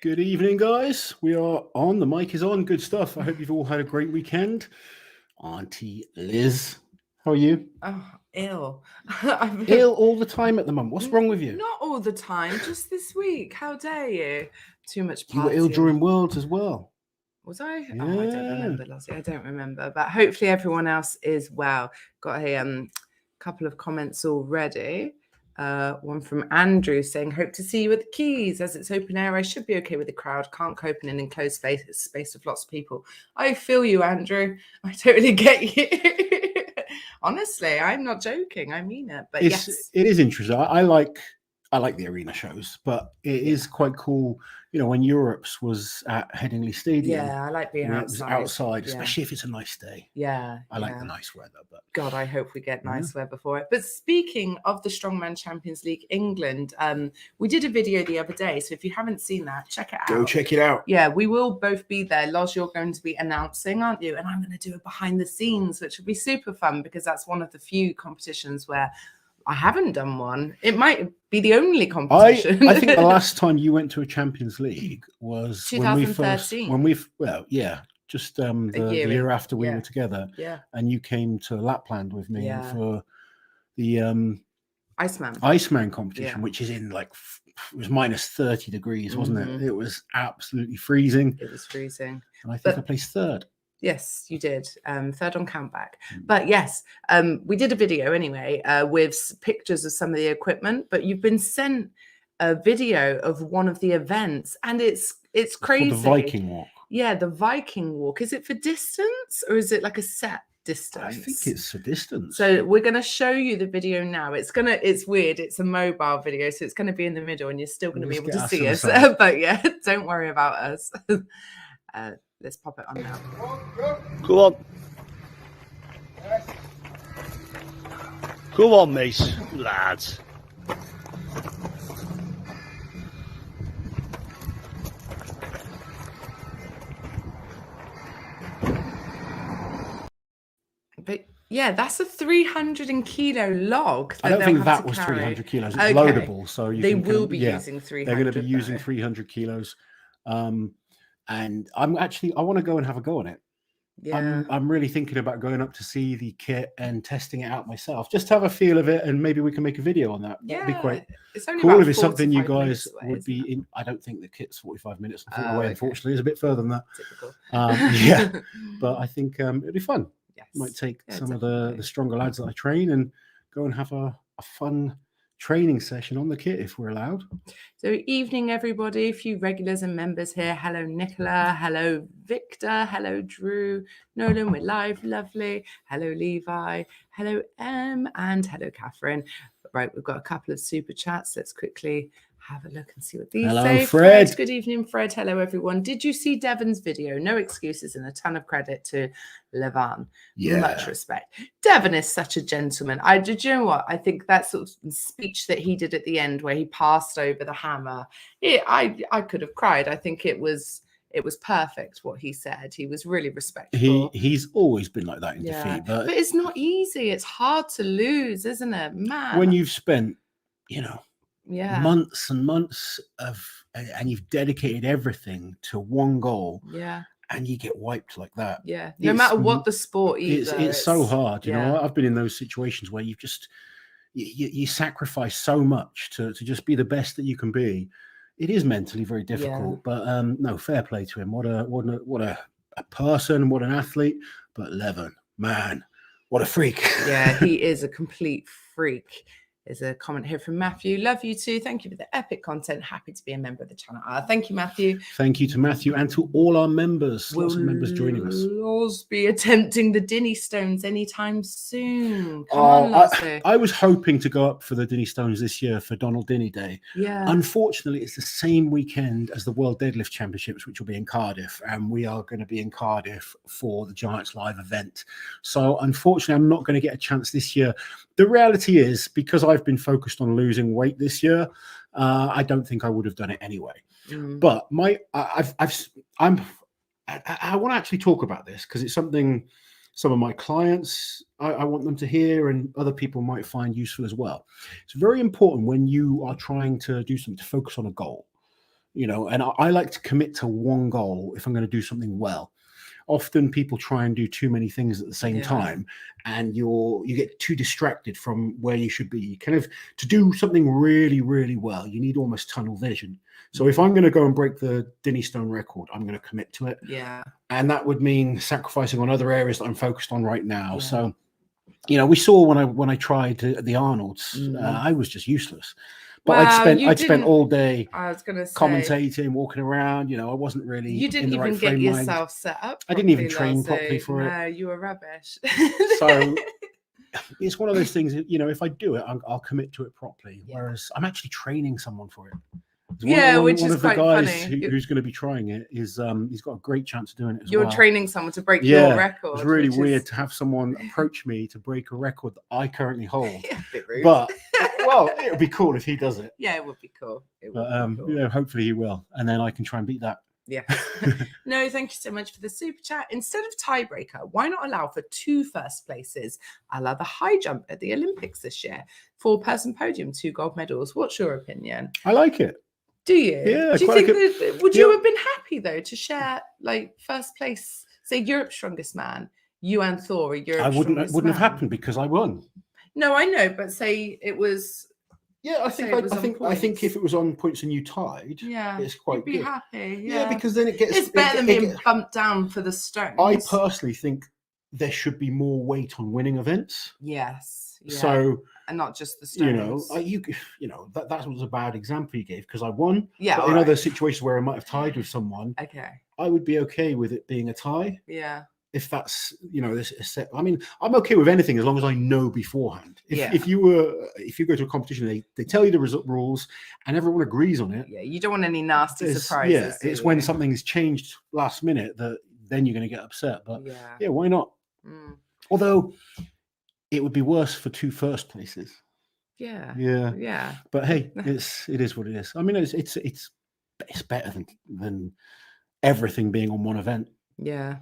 Good evening, guys. We are on. The mic is on. Good stuff. I hope you've all had a great weekend. Auntie Liz, how are you? Oh, ill. Ill all the time at the moment. What's wrong with you? Not all the time, just this week. How dare you? Too much partying. You were ill during Worlds as well. Was I? Yeah. Oh, I don't remember, Lozzie. I don't remember. But hopefully everyone else is well. Got a couple of comments already. One from Andrew saying, hope to see you at the Keys. As it's open air, I should be okay with the crowd. Can't cope in an enclosed space of lots of people. I feel you, Andrew. I totally get you. Honestly, I'm not joking. I mean it. But yes, it is interesting. I like the arena shows, but it is quite cool. You know, when Europe's was at Headingley Stadium. Yeah, I like being outside. Outside, especially if it's a nice day. Yeah. I like the nice weather. But God, I hope we get nice weather for it. But speaking of the Strongman Champions League England, we did a video the other day. So if you haven't seen that, check it out. Go check it out. Yeah, we will both be there. Loz, you're going to be announcing, aren't you? And I'm going to do it behind the scenes, which will be super fun because that's one of the few competitions where I haven't done one. It might be the only competition. I think the last time you went to a Champions League was 2013. Just the year after we were together. Yeah. And you came to Lapland with me for the Iceman competition, which is in it was minus 30 degrees, wasn't it? It was absolutely freezing. It was freezing. And I think I placed third. Yes, you did. Third on countback. But yes, we did a video anyway with pictures of some of the equipment. But you've been sent a video of one of the events, and it's crazy. The Viking walk. Yeah, the Viking walk. Is it for distance or is it like a set distance? I think it's for distance. So we're going to show you the video now. It's weird. It's a mobile video, so it's going to be in the middle, and you're still going to be able to see us. But yeah, don't worry about us. Let's pop it on now. Go on. Go on, mate. Lads. But yeah, that's a 300 kilo log. I don't think that was 300 kilos. It's loadable, so they will be using 300. They're going to be using 300 kilos. And I want to go and have a go on it. Yeah. I'm really thinking about going up to see the kit and testing it out myself, just to have a feel of it, and maybe we can make a video on that. Yeah, that'd be quite cool if it's something you guys would be in. I don't think the kit's 45 minutes. I think away, unfortunately, is a bit further than that. Typical. But I think it'd be fun. Yes. Might take some of the stronger lads that I train and go and have a fun training session on the kit if we're allowed. So evening everybody, a few regulars and members here. Hello Nicola, hello Victor, hello Drew, Nolan, we're live, lovely. Hello Levi, hello Em, and hello Catherine. Right, we've got a couple of super chats. Let's quickly have a look and see what these say. Fred. Good evening, Fred. Hello, everyone. Did you see Devon's video? No excuses and a ton of credit to Levan. Yeah. Much respect. Devon is such a gentleman. Do you know what? I think that sort of speech that he did at the end where he passed over the hammer, I could have cried. I think it was perfect what he said. He was really respectful. He's always been like that in defeat. But it's not easy. It's hard to lose, isn't it? Man. When you've spent, months and months and you've dedicated everything to one goal, and you get wiped like that. Yeah, no matter what the sport is, it's so hard. You know, I've been in those situations where you've just you sacrifice so much to just be the best that you can be. It is mentally very difficult, but no, fair play to him. What a person, what an athlete. But Levan, man, what a freak. Yeah, he is a complete freak. There's a comment here from Matthew. Love you too. Thank you for the epic content. Happy to be a member of the channel. Thank you, Matthew. Thank you to Matthew and to all our members. Lots of members joining us. Loz be attempting the Dinny Stones anytime soon. Come on, Loz. I was hoping to go up for the Dinny Stones this year for Donald Dinny Day. Yeah. Unfortunately, it's the same weekend as the World Deadlift Championships, which will be in Cardiff. And we are going to be in Cardiff for the Giants Live event. So unfortunately, I'm not going to get a chance this year. The reality is, because I've been focused on losing weight this year, I don't think I would have done it anyway. But I want to actually talk about this because it's something some of my clients, I want them to hear, and other people might find useful as well. It's very important when you are trying to do something to focus on a goal. you know, and I like to commit to one goal if I'm going to do something well. Often people try and do too many things at the same time, and you get too distracted from where you should be. Kind of, to do something really, really well, you need almost tunnel vision. So if I'm going to go and break the Dinny Stone record, I'm going to commit to it. Yeah. And that would mean sacrificing on other areas that I'm focused on right now. So, you know, we saw when I tried the Arnolds, I was just useless. But I'd spent all day, I was going to say, commentating, walking around. You know, I wasn't really. You didn't in the even right get frame yourself mind. set up. I didn't even train properly for it. No, you were rubbish. So it's one of those things that, you know, if I do it, I'll commit to it properly. Whereas I'm actually training someone for it. Which is quite funny. Who's going to be trying it is he's got a great chance of doing it as You're well. training someone to break your record. It's really weird to have someone approach me to break a record that I currently hold. Yeah, a bit rude. But well, it would be cool if he does it. Yeah, it would be cool. You know, hopefully he will, and then I can try and beat that. Yeah. No, thank you so much for the super chat. Instead of tiebreaker, why not allow for 2 first places? I love the high jump at the Olympics this year. 4-person podium, 2 gold medals. What's your opinion? I like it. Do you? Yeah. Do you think that, would you have been happy though to share like first place, say Europe's strongest man, you and Thor are Europe's It wouldn't have happened because I won. No, I know, but say it was. Yeah, I think if it was on points and you tied, it's quite you'd be good. Happy. Yeah, because then it's better than being bumped down for the stones. I personally think there should be more weight on winning events. Yes. Yeah. So, and not just the stones. You know that was a bad example you gave because I won. Yeah. But in other situations where I might have tied with someone, I would be okay with it being a tie. Yeah. If that's, you know, this is set. I mean, I'm okay with anything as long as I know beforehand. If you go to a competition, they tell you the rules and everyone agrees on it. Yeah, you don't want any nasty surprises. Yeah, it's when something's changed last minute that then you're going to get upset. But yeah, why not? Although it would be worse for 2 first places. Yeah. But hey, it is what it is. I mean, it's better than everything being on one event. Yeah.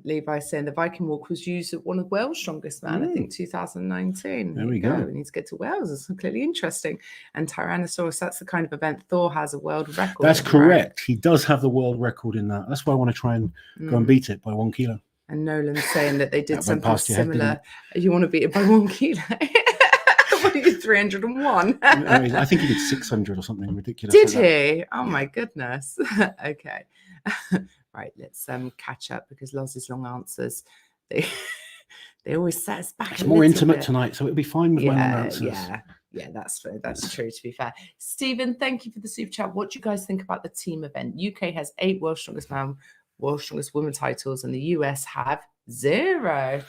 Levi saying the Viking walk was used at one of Wales' strongest man, I think 2019. There we go. We need to get to Wales. It's clearly interesting. And Tyrannosaurus, that's the kind of event Thor has a world record. That's correct. Right? He does have the world record in that. That's why I want to try and go and beat it by 1 kilo. And Nolan's saying that they did something similar. You want to beat it by 1 kilo? What are you, 301? I think he did 600 or something ridiculous. Did he? Oh my goodness. Okay. Right, let's catch up because Loz's long answers, they always set us back. It's more intimate tonight, so it'll be fine with my long answers. Yeah, that's true, to be fair. Stephen, thank you for the super chat. What do you guys think about the team event? UK has 8 World's Strongest Man, World's Strongest Woman titles, and the US have 0.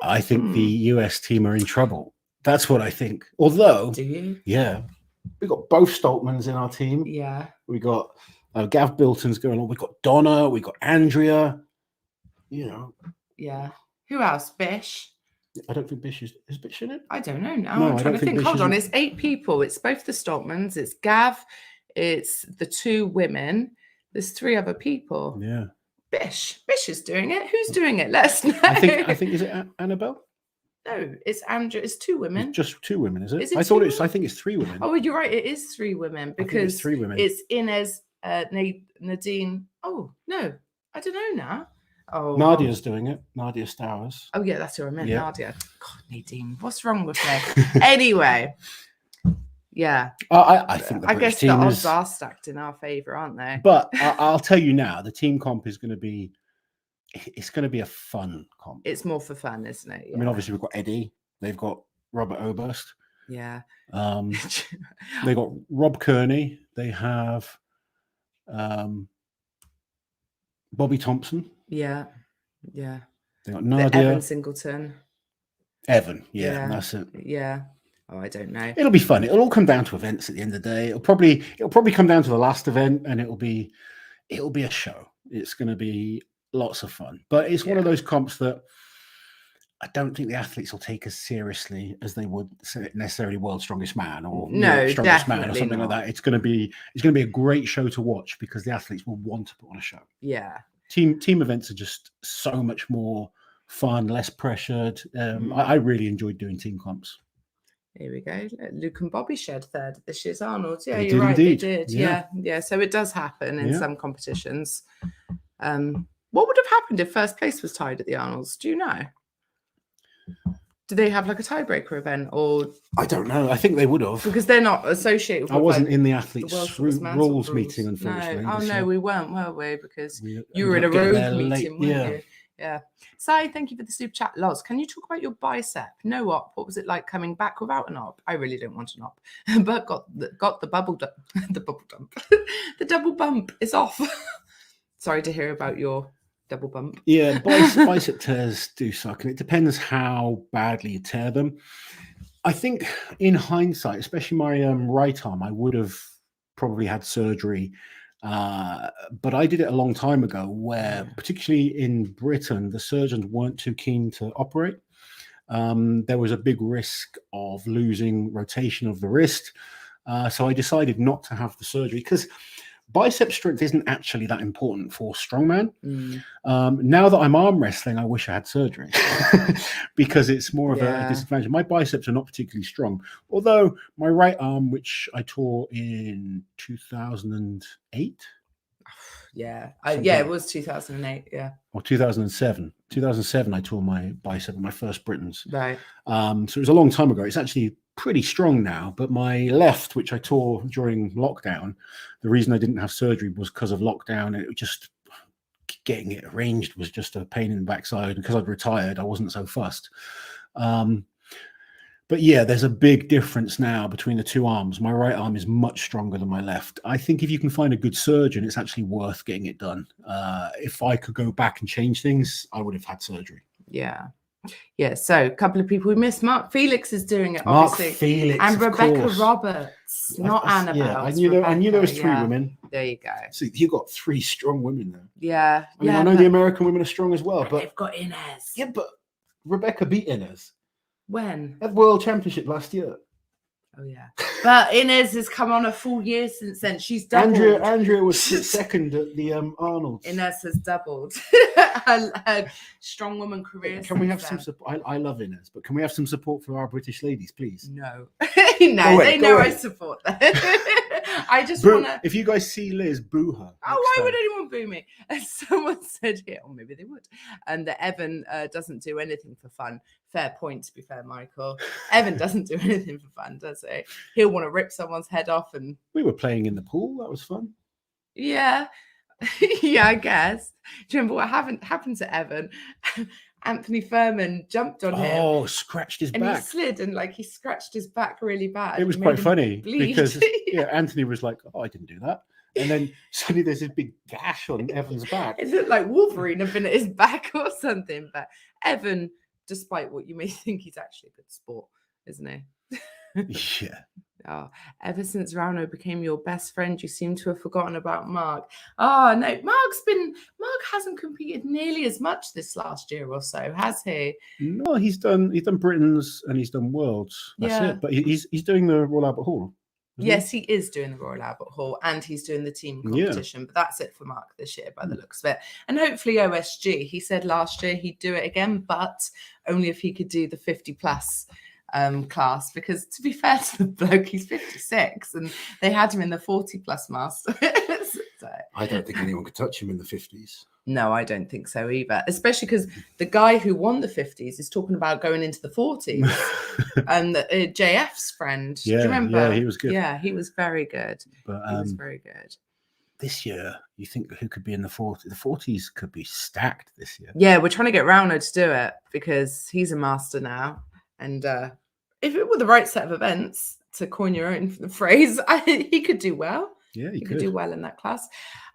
I think the US team are in trouble. That's what I think. Although, do you? Yeah, we got both Stoltmans in our team. Yeah, we got Gav Bilton's going on. We got Donna. We got Andrea. You know. Yeah. Who else? Bish. I don't think Bish is Bish in it. I don't know now. I'm trying to think. Hold on. It's 8 people. It's both the Stoltmans. It's Gav. It's the 2 women. There's 3 other people. Yeah. Bish is doing it. Who's doing it? Let us know. I think is it Annabelle? No, it's Andrea. It's 2 women. It's just 2 women, is it? Is it I think it's 3 women. Oh, you're right. It is 3 women because it's 3 women. It's Inez, Nadine. Oh no, I don't know now. Oh, Nadia's doing it. Nadia Stowers. Oh yeah, that's who I meant. Yeah. Nadia. God, Nadine, what's wrong with me? Anyway, yeah. I think. I guess the odds are stacked in our favour, aren't they? But I'll tell you now, the team comp is going to be. It's going to be a fun comp. It's more for fun, isn't it? Yeah. I mean, obviously we've got Eddie. They've got Robert Oberst. Yeah. They got Rob Kearney. They have Bobby Thompson. Yeah. They got Nadia. Evan Singleton. Evan, yeah, that's it. Yeah. Oh, I don't know. It'll be fun. It'll all come down to events at the end of the day. It'll probably come down to the last event, and it'll be a show. It's going to be lots of fun. But it's one of those comps that I don't think the athletes will take as seriously as they would necessarily World's Strongest Man or Strongest Man or something like that. It's going to be a great show to watch because the athletes will want to put on a show. Yeah. Team events are just so much more fun, less pressured. I really enjoyed doing team comps. Here we go. Luke and Bobby shared third at this year's Arnold's. Yeah, They you're did right. indeed. They did. Yeah. Yeah. So it does happen in Yeah. some competitions. What would have happened if first place was tied at the Arnold's? Do you know? Do they have like a tiebreaker event, or I don't know. I think they would have. because they're not associated with I wasn't like, in the the athletes' World Dismantle rules meeting, unfortunately. No. Oh this no, year. we weren't, were we? Because We you were in ended a up getting there road late. meeting, weren't Yeah. you? Yeah. Sai, thank you for the super chat. Loz, can you talk about your bicep? No op. What was it like coming back without an op? I really don't want an op, but got the bubble dump. The bubble dump. The double bump is off. Sorry to hear about your double bump. Yeah, bicep tears do suck, and it depends how badly you tear them. I think in hindsight, especially my right arm, I would have probably had surgery. But I did it a long time ago where, particularly in Britain, the surgeons weren't too keen to operate. There was a big risk of losing rotation of the wrist. So I decided not to have the surgery because bicep strength isn't actually that important for strongman. Now that I'm arm wrestling, I wish I had surgery because it's more of a disadvantage. My biceps are not particularly strong, although my right arm, which I tore in 2008. Yeah, it was 2008. Yeah, or 2007. 2007, I tore my bicep at my first Britons. right. So it was a long time ago. It's actually pretty strong now, but my left, which I tore during lockdown, the reason I didn't have surgery was because of lockdown. It was just getting it arranged was just a pain in the backside. Because I'd retired, I wasn't so fussed. But yeah, there's a big difference now between the two arms. My right arm is much stronger than my left. I think if you can find a good surgeon, it's actually worth getting it done. If I could go back and change things, I would have had surgery. Yeah. So a couple of people we missed. Mark Felix is doing it, Mark obviously, Felix and of Rebecca course. Roberts, not Annabelle. Yeah, I it's knew there Rebecca, was three women. There you go. So you got three strong women there. Yeah, I mean, I know the American women are strong as well, but they've got Inez. yeah, but Rebecca beat Inez When? at World Championship last year. Oh yeah, but Inez has come on a full year since then. She's doubled. Andrea was second at the Arnold. Inez has doubled her strong woman career. Can we have some support? I love Inez, but can we have some support for our British ladies, please? No, they know I support them. I just want to. If you guys see Liz, boo her. Oh, why would anyone boo me? And someone said here, or maybe they would, and that Evan doesn't do anything for fun. Fair point, to be fair, Michael. Evan doesn't do anything for fun, does he? He'll want to rip someone's head off. And we were playing in the pool. That was fun. Yeah. Yeah, I guess. Do you remember what happened to Evan? Anthony Furman jumped on him. Oh, scratched his and back. He slid and he scratched his back really bad. It was quite funny bleed. because Anthony was like, "Oh, I didn't do that," and then suddenly there's this big gash on Evan's back. It looked like Wolverine had been at his back or something. But Evan, despite what you may think, he's actually a good sport, isn't he? Yeah. Oh, ever since Rauno became your best friend, you seem to have forgotten about Mark. Oh no, Mark hasn't competed nearly as much this last year or so, has he? No, he's done Britain's and he's done Worlds. That's it. But he's doing the Royal Albert Hall. Yes, he is doing the Royal Albert Hall and he's doing the team competition. But that's it for Mark this year by the looks of it. And hopefully OSG. He said last year he'd do it again, but only if he could do the 50 plus class, because to be fair to the bloke, he's 56 and they had him in the 40 plus master. So, I don't think anyone could touch him in the 50s. No, I don't think so either, especially because the guy who won the 50s is talking about going into the 40s. And JF's friend, do you remember? Yeah, he was good. Yeah, he was very good. But he was very good. This year, you think who could be in the 40s? The 40s could be stacked this year. Yeah, we're trying to get Rauno to do it because he's a master now. And if it were the right set of events, to coin your own phrase, he could do well. Yeah, he could do well in that class.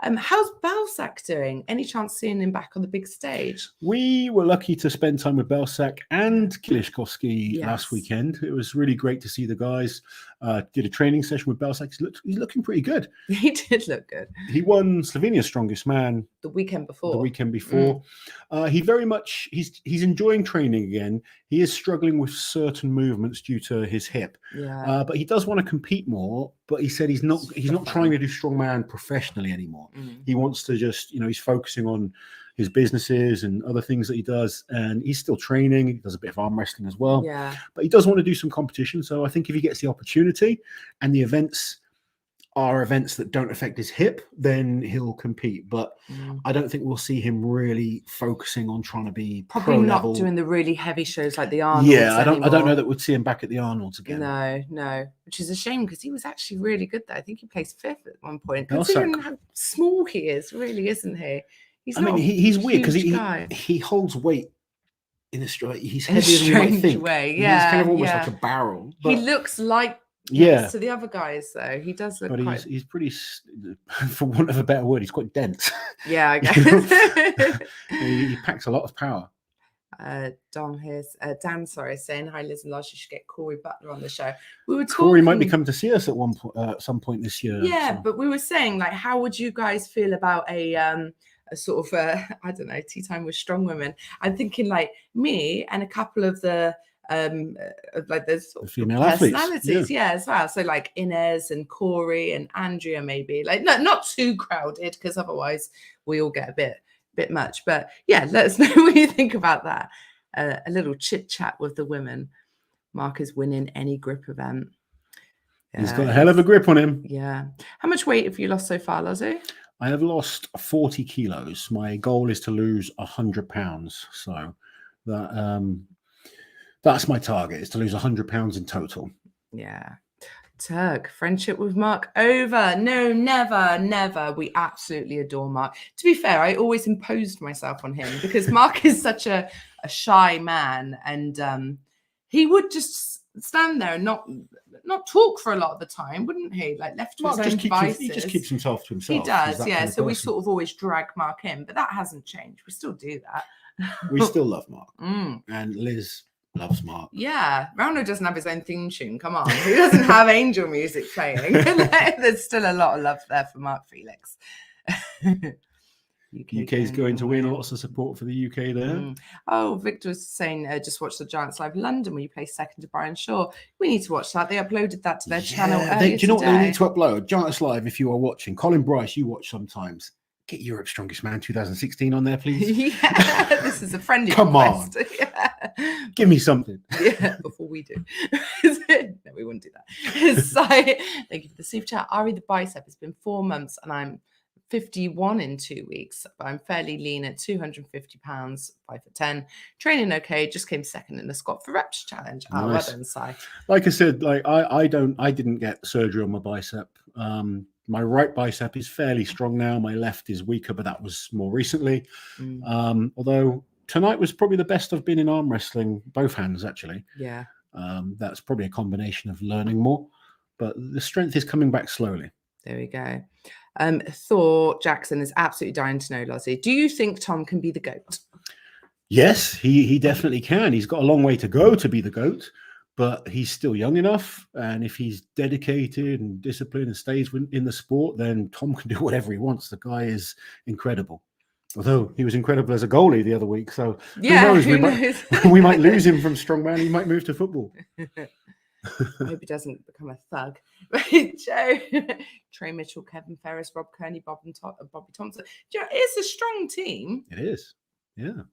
How's Belsak doing? Any chance seeing him back on the big stage? We were lucky to spend time with Belsak and Kilishkovsky last weekend. It was really great to see the guys. Did a training session with Belsak. He's looking pretty good. He did look good. He won Slovenia's Strongest Man the weekend before. He very much he's enjoying training again. He is struggling with certain movements due to his hip. Yeah. But he does want to compete more. But he said he's not trying to do strongman professionally anymore. He wants to just, he's focusing on his businesses and other things that he does. And he's still training. He does a bit of arm wrestling as well. Yeah. But he does want to do some competition. So I think if he gets the opportunity and the events are events that don't affect his hip, then he'll compete. But I don't think we'll see him really focusing on trying to be probably pro not level. doing the really heavy shows like the Arnolds. Yeah, I don't anymore. know that we'd see him back at the Arnolds again. No, which is a shame because he was actually really good there. I think he placed 5th at one point. Belsak. Considering how small he is, really, isn't he? I mean, he's weird because he holds weight in a straight. He's in a heavier than you might strange think. way. Yeah, he's kind of almost like a barrel. But he looks like yeah to the other guys though. He does look. But quite... he's pretty, for want of a better word, he's quite dense. Yeah, I guess. he packs a lot of power. Dom here's Dan, sorry, saying hi, Liz and Loz. You should get Corey Butler on the show. We were talking. Corey might be coming to see us at some point this year. Yeah, so. but we were saying like, how would you guys feel about a sort of I don't know, tea time with Strongwoman? I'm thinking like me and a couple of the like the sort of female personalities, yeah, as well. So like Inez and Corey and Andrea, maybe like not too crowded because otherwise we all get a bit much. But yeah, let us know what you think about that. A little chit chat with the women. Mark is winning any grip event. He's got a hell of a grip on him. Yeah. How much weight have you lost so far, Lozzie? I have lost 40 kilos. My goal is to lose 100 pounds. So that's my target, is to lose 100 pounds in total. Yeah. Turk, friendship with Mark over. No, never. We absolutely adore Mark. To be fair, I always imposed myself on him because Mark is such a shy man, and he would just stand there and not talk for a lot of the time, wouldn't he? Like left to his own devices. He just keeps himself to himself. He does, yeah. So we sort of always drag Mark in, but that hasn't changed. We still do that. We still love Mark. And Liz loves Mark. Yeah, Rauno doesn't have his own theme tune. Come on, who doesn't have angel music playing? There's still a lot of love there for Mark Felix. UK's going to win. Lots of support for the UK there. Oh, Victor was saying, just watch the Giants Live London where you play second to Brian Shaw. We need to watch that. They uploaded that to their channel earlier do you know today. what they need to upload? Giants Live, if you are watching. Colin Bryce, you watch sometimes. Get Europe's Strongest Man 2016 on there, please. Yeah, this is a friendly Come request. on. Yeah. Give me something. Yeah, before we do. No, we wouldn't do that. So, thank you for the super chat. Ari the bicep. It's been 4 months and I'm 51 in 2 weeks, but I'm fairly lean at 250 pounds, 5'10". Training okay, just came second in the squat for reps challenge. Nice. Oh, well done, Si. Like I said, like I didn't get surgery on my bicep. My right bicep is fairly strong now. My left is weaker, but that was more recently. Although tonight was probably the best I've been in arm wrestling, both hands actually. Yeah. That's probably a combination of learning more, but the strength is coming back slowly. There we go. Thor Jackson is absolutely dying to know, Lozzie. Do you think Tom can be the GOAT? Yes, he definitely can. He's got a long way to go to be the GOAT, but he's still young enough. And if he's dedicated and disciplined and stays in the sport, then Tom can do whatever he wants. The guy is incredible. Although he was incredible as a goalie the other week. So yeah, who knows? We might lose him from Strongman. He might move to football. I hope he doesn't become a thug. Joe, Trey Mitchell, Kevin Ferris, Rob Kearney, Bobby Thompson. It's a strong team. It is. Yeah,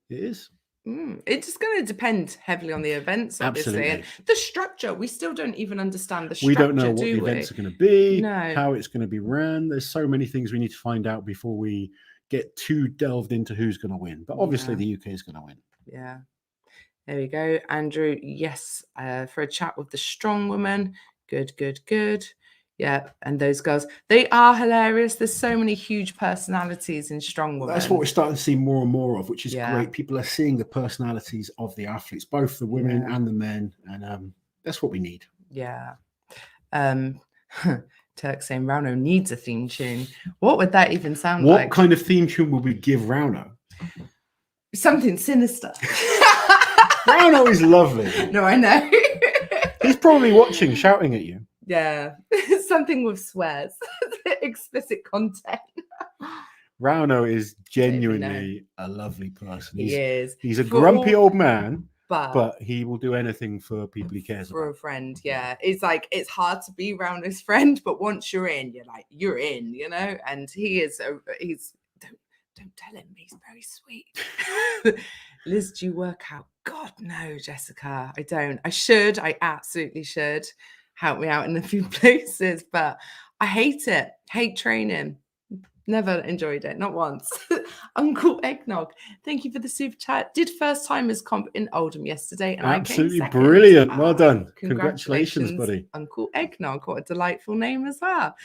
it is. It's just going to depend heavily on the events, obviously. Absolutely. And the structure, we still don't even understand the structure. We don't know what the events are going to be, No. how it's going to be ran. There's so many things we need to find out before we get too delved into who's going to win. But obviously the UK is going to win. Yeah. There we go. Andrew, yes, for a chat with the Strongwoman. Good. Yeah, and those girls, they are hilarious. There's so many huge personalities in Strongwoman. That's what we're starting to see more and more of, which is great. People are seeing the personalities of the athletes, both the women and the men, and that's what we need. Yeah. Turk saying Rauno needs a theme tune. What would that even sound like? What kind of theme tune will we give Rauno? Something sinister. Rauno is lovely. No, I know. He's probably watching, shouting at you. Yeah, something with swears, explicit content. Rauno is genuinely a lovely person. He is. He's a grumpy old man, but he will do anything for people he cares for about. a friend. Yeah, it's like it's hard to be Rauno's friend, but once you're in, you're in, you know. And he's Don't tell him, he's very sweet. Liz, do you work out? God, no, Jessica, I don't. I absolutely should. Help me out in a few places, but I hate it. Hate training. Never enjoyed it, not once. Uncle Eggnog, thank you for the super chat. Did first timers comp in Oldham yesterday, and Absolutely I came second. brilliant. Well done. Congratulations, buddy. Uncle Eggnog. What a delightful name as well.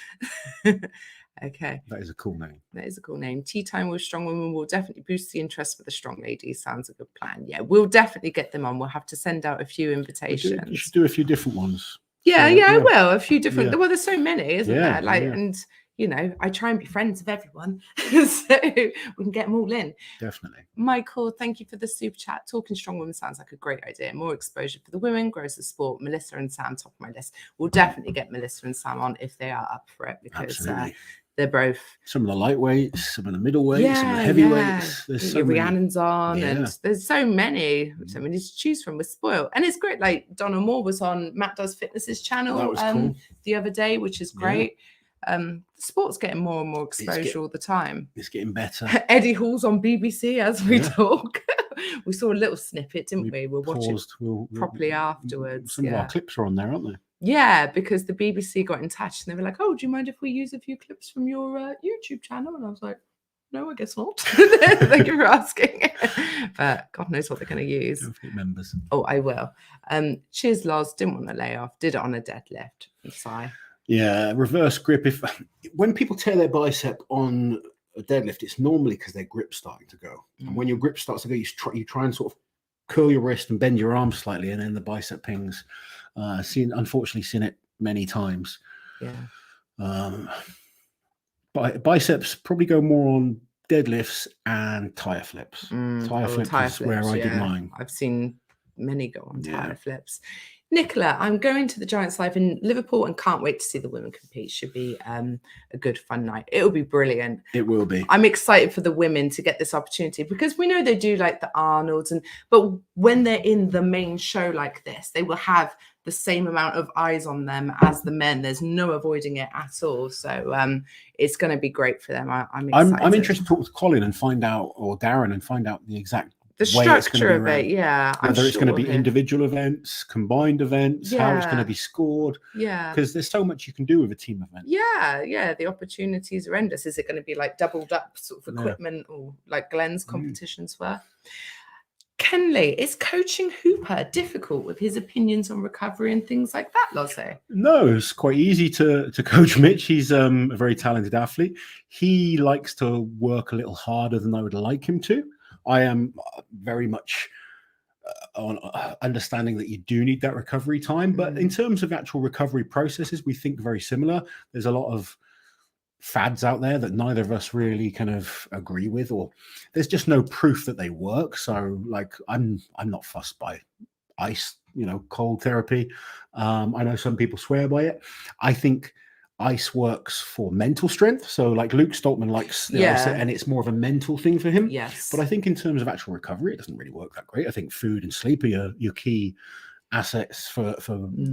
Okay. That is a cool name. That is a cool name. Tea time with strong women will definitely boost the interest for the strong ladies. Sounds a good plan. Yeah, we'll definitely get them on. We'll have to send out a few invitations. You should do a few different ones. Yeah, I will. A few different. Well, there's so many, isn't there? Like, and you know, I try and be friends with everyone, so we can get them all in. Definitely. Michael, thank you for the super chat. Talking strong women sounds like a great idea. More exposure for the women, grows the sport. Melissa and Sam, top of my list. We'll definitely get Melissa and Sam on if they are up for it, because they're both some of the lightweights, some of the middleweights, some of the heavyweights. There's so many. Rhiannon's on, and there's so many to choose from. We're spoiled, and it's great. Like Donna Moore was on Matt Does Fitness's channel cool. The other day, which is great. Sport's getting more and more exposure all the time. It's getting better. Eddie Hall's on BBC as we talk. We saw a little snippet, didn't we? We'll watch it properly afterwards. Some of our clips are on there, aren't they? Yeah, because the BBC got in touch and they were like, "Oh, do you mind if we use a few clips from your YouTube channel?" And I was like, "No, I guess not." Thank you for asking. But God knows what they're going to use. Don't forget members. Oh, I will. Cheers, Loz. Didn't want to lay off. Did it on a deadlift. Sigh. Yeah, reverse grip. When people tear their bicep on a deadlift, it's normally because their grip's starting to go. And when your grip starts to go, you try and sort of curl your wrist and bend your arm slightly, and then the bicep pings. Unfortunately seen it many times. Yeah. Biceps probably go more on deadlifts and tire flips. Tire flips is where I did mine. I've seen many go on tire flips. Nicola, I'm going to the Giants Live in Liverpool and can't wait to see the women compete. Should be a good fun night. It'll be brilliant. It will be. I'm excited for the women to get this opportunity because we know they do like the Arnolds, but when they're in the main show like this, they will have the same amount of eyes on them as the men. There's no avoiding it at all. So it's going to be great for them. I'm excited. I'm interested to talk with Colin and find out, or Darren, and find out the exact structure of it. Yeah. Whether it's going to be individual events, combined events, how it's going to be scored. Yeah. Because there's so much you can do with a team event. Yeah. The opportunities are endless. Is it going to be like doubled up sort of equipment or like Glenn's competitions were? Kenley, is coaching Hooper difficult with his opinions on recovery and things like that, Loze? No, it's quite easy to coach Mitch. He's a very talented athlete. He likes to work a little harder than I would like him to. I am very much on understanding that you do need that recovery time. But in terms of actual recovery processes, we think very similar. There's a lot of fads out there that neither of us really kind of agree with, or there's just no proof that they work. So like I'm not fussed by ice, cold therapy. I know some people swear by it. I think ice works for mental strength. So like Luke Stoltman likes the ice, and it's more of a mental thing for him. Yes. But I think in terms of actual recovery, it doesn't really work that great. I think food and sleep are your key assets for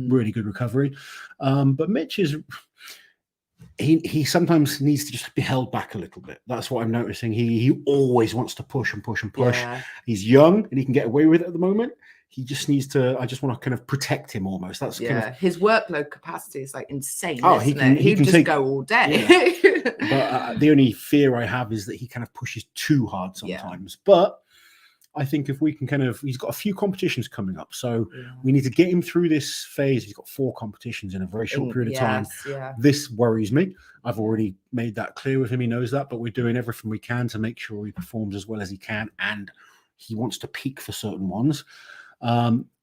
really good recovery. But Mitch is... He sometimes needs to just be held back a little bit. That's what I'm noticing. He always wants to push and push and push. Yeah. He's young and he can get away with it at the moment. He just needs to. I just want to kind of protect him almost. That's kind of his workload capacity is like insane. He can just go all day. Yeah. But the only fear I have is that he kind of pushes too hard sometimes. But I think if we can he's got a few competitions coming up. So we need to get him through this phase. He's got 4 competitions in a very short period of time. Yeah. This worries me. I've already made that clear with him. He knows that, but we're doing everything we can to make sure he performs as well as he can. And he wants to peak for certain ones.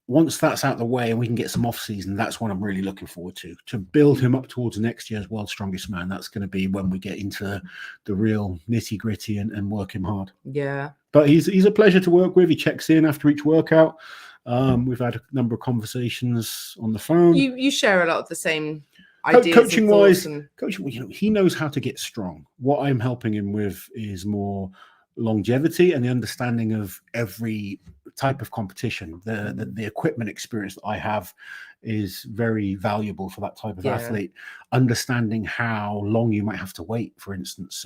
Once that's out of the way and we can get some off season, that's what I'm really looking forward to build him up towards next year's World's Strongest Man. That's going to be when we get into the real nitty gritty and work him hard. Yeah. But he's a pleasure to work with. He checks in after each workout. We've had a number of conversations on the phone. You share a lot of the same ideas. Coaching wise, he knows how to get strong. What I'm helping him with is more longevity and the understanding of every type of competition. The equipment experience that I have is very valuable for that type of Yeah. athlete. Understanding how long you might have to wait, for instance,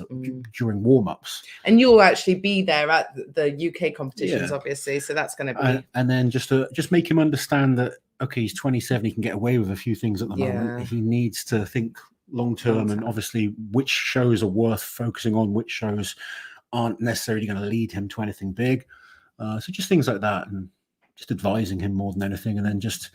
during warm-ups. And you'll actually be there at the UK competitions, Yeah. obviously. So that's going to be. And then just make him understand that, okay, he's 27, he can get away with a few things at the moment. He needs to think long-term, and obviously which shows are worth focusing on, which shows aren't necessarily going to lead him to anything big. So just things like that, and just advising him more than anything, and then just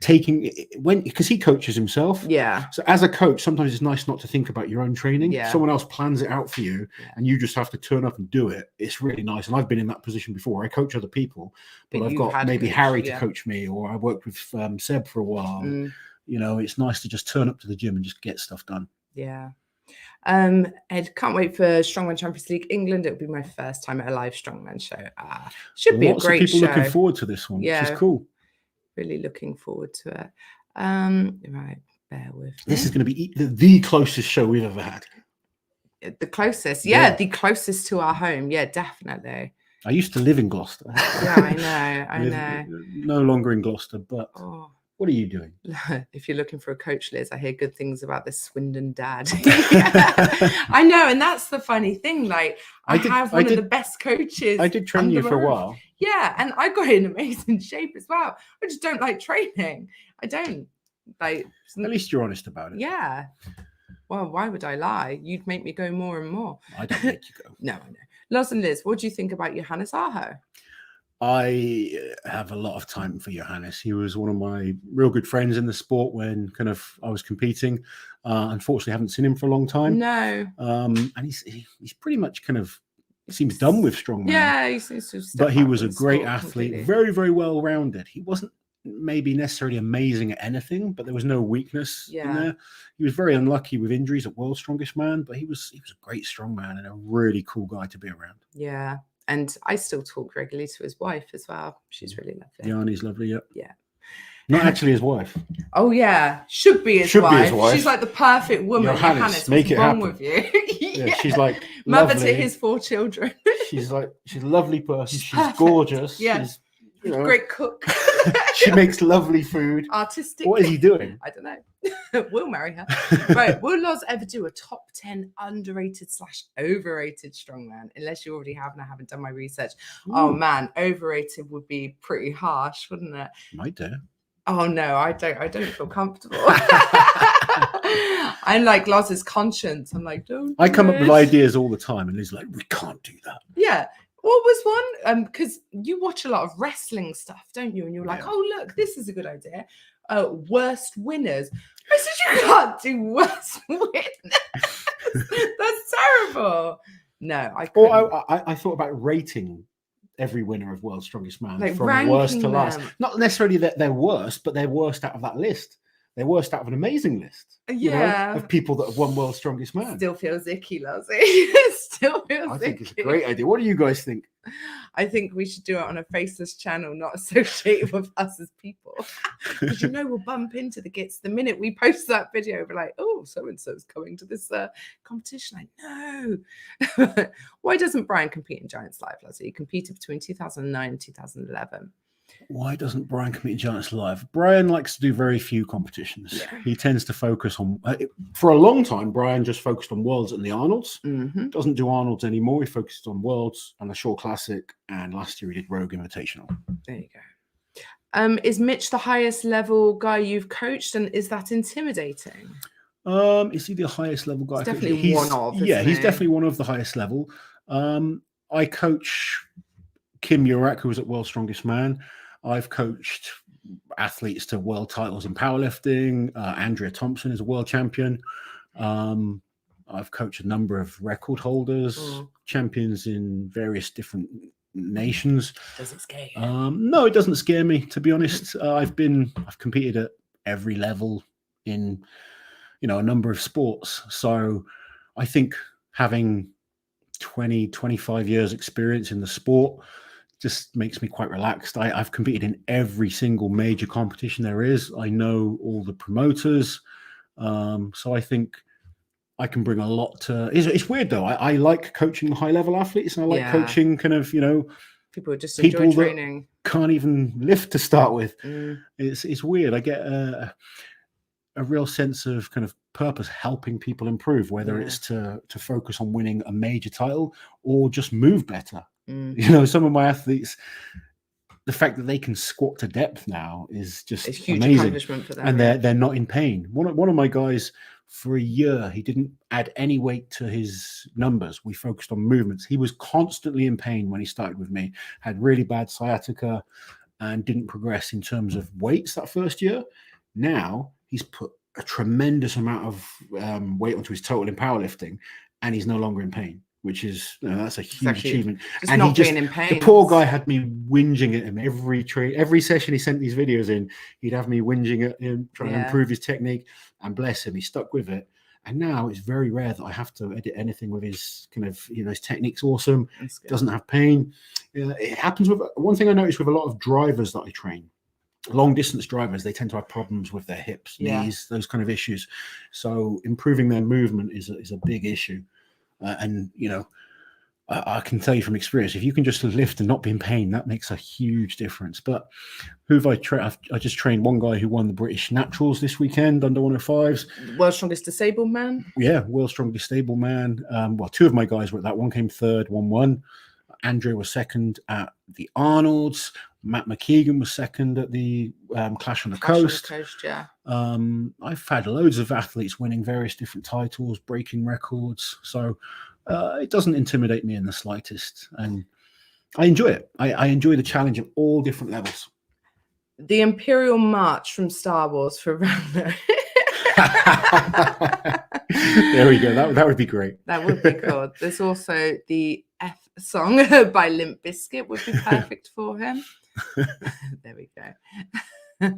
taking because he coaches himself. Yeah. So as a coach, sometimes it's nice not to think about your own training. Yeah. Someone else plans it out for you, and you just have to turn up and do it. It's really nice. And I've been in that position before. I coach other people, but I've got maybe Harry to coach me, or I worked with Seb for a while. You know, it's nice to just turn up to the gym and just get stuff done. Yeah. Ed, can't wait for Strongman Champions League England. It'll be my first time at a live Strongman show. Should be Lots a great of people show. looking forward to this one, which is cool. Really looking forward to it. Right, bear with me. This is going to be the closest show we've ever had. The closest, the closest to our home. Yeah, definitely. I used to live in Gloucester. Yeah, I know. No longer in Gloucester, but what are you doing? If you're looking for a coach, Liz, I hear good things about this Swindon dad. I know, and that's the funny thing. Like, I have one of the best coaches. I did train you for a while. Yeah, and I got in amazing shape as well. I just don't like training. I don't like. At least you're honest about it. Yeah. Well, why would I lie? You'd make me go more and more. I don't make you go. No, I know. Loz and Liz, what do you think about Johannes Aho? I have a lot of time for Johannes. He was one of my real good friends in the sport when I was competing. Unfortunately, I haven't seen him for a long time. No. And he's pretty much seems done with strongman. Yeah, he seems to. But he was a great athlete, completely. Very, very well rounded. He wasn't maybe necessarily amazing at anything, but there was no weakness in there. He was very unlucky with injuries at World's Strongest Man, but he was a great strongman and a really cool guy to be around. Yeah. And I still talk regularly to his wife as well. She's really lovely. Yanni's lovely, yeah. Yeah. Not actually his wife. Oh, yeah. Should be his wife. She's like the perfect woman. Johannes, make it happen. With you? Yeah, she's like mother lovely. to his 4 children. she's a lovely person. She's gorgeous. Yeah. She's, great cook. She makes lovely food. Artistic. What is he doing? I don't know. We'll marry her. Right. Will Loz ever do a top 10 underrated / overrated strongman? Unless you already have, and I haven't done my research. Oh man, overrated would be pretty harsh, wouldn't it? Might do. Oh no, I don't feel comfortable. I'm like Loz's conscience. I'm like, don't. I come up with ideas all the time, and Liz's like, we can't do that. Yeah. What was one? Because you watch a lot of wrestling stuff, don't you? And you're like, oh look, this is a good idea. Worst winners. I said you can't do worst winners. That's terrible. No, I couldn't. Or I thought about rating every winner of World's Strongest Man, like from worst to last. Them. Not necessarily that they're worst, but they're worst out of that list. They're worst out of an amazing list. Of people that have won World's Strongest Man. Still feels icky, Lozzie. Still feels I think icky. it's a great idea. What do you guys think? I think we should do it on a faceless channel, not associated with us as people. Because we'll bump into the gits the minute we post that video. We're like, oh, so-and-so's coming to this competition. Like, no. Why doesn't Brian compete in Giants Live, Lozzie? He competed between 2009 and 2011. Why doesn't Brian compete in Giants Live? Brian likes to do very few competitions. Yeah. He tends to focus on, for a long time, Brian just focused on Worlds and the Arnolds. Mm-hmm. Doesn't do Arnolds anymore. He focuses on Worlds and the Shore Classic. And last year he did Rogue Invitational. There you go. Is Mitch the highest level guy you've coached? And is that intimidating? Is he the highest level guy? He's definitely one of. Yeah, he's definitely one of the highest level. I coach Kim Urak, who was at World's Strongest Man. I've coached athletes to world titles in powerlifting. Andrea Thompson is a world champion. I've coached a number of record holders, champions in various different nations. Does it scare you? No, it doesn't scare me, to be honest. I've competed at every level in, a number of sports. So I think having 25 years experience in the sport just makes me quite relaxed. I've competed in every single major competition there is. I know all the promoters. So I think I can bring a lot to... It's weird, though. I like coaching high-level athletes, and I like coaching kind of, people just enjoy training. can't even lift to start with. Mm. It's weird. I get a real sense of kind of purpose helping people improve, whether Yeah. it's to focus on winning a major title or just move better. Mm. You know, some of my athletes, the fact that they can squat to depth now is just It's a huge amazing, accomplishment for them. and yeah. they're not in pain. One of my guys, for a year, he didn't add any weight to his numbers. We focused on movements. He was constantly in pain when he started with me, had really bad sciatica, and didn't progress in terms of weights that first year. Now he's put a tremendous amount of weight onto his total in powerlifting, and he's no longer in pain, which is, that's a huge achievement. Just And not being in pain. the poor guy had me whinging at him every session he sent these videos in. He'd have me whinging at him, trying to improve his technique, and bless him, he stuck with it. And now it's very rare that I have to edit anything with his kind of, his technique's awesome. Doesn't have pain. It happens with, one thing I noticed with a lot of drivers that I train, long distance drivers, they tend to have problems with their hips, knees, those kind of issues. So improving their movement is a big issue. And I can tell you from experience, if you can just lift and not be in pain, that makes a huge difference. But who've I trained? I just trained one guy who won the British Naturals this weekend under 105s. World's strongest disabled man. Yeah, world's strongest disabled man. Well, two of my guys were at that. One came third, one won. Andrea was second at the Arnolds. Matt McKeegan was second at the Clash on the Coast. Yeah. I've had loads of athletes winning various different titles, breaking records. So it doesn't intimidate me in the slightest. And I enjoy it. I enjoy the challenge at all different levels. The Imperial March from Star Wars for Rauno. There we go. That would be great. That would be cool. There's also the F song by Limp Bizkit would be perfect for him. There we go.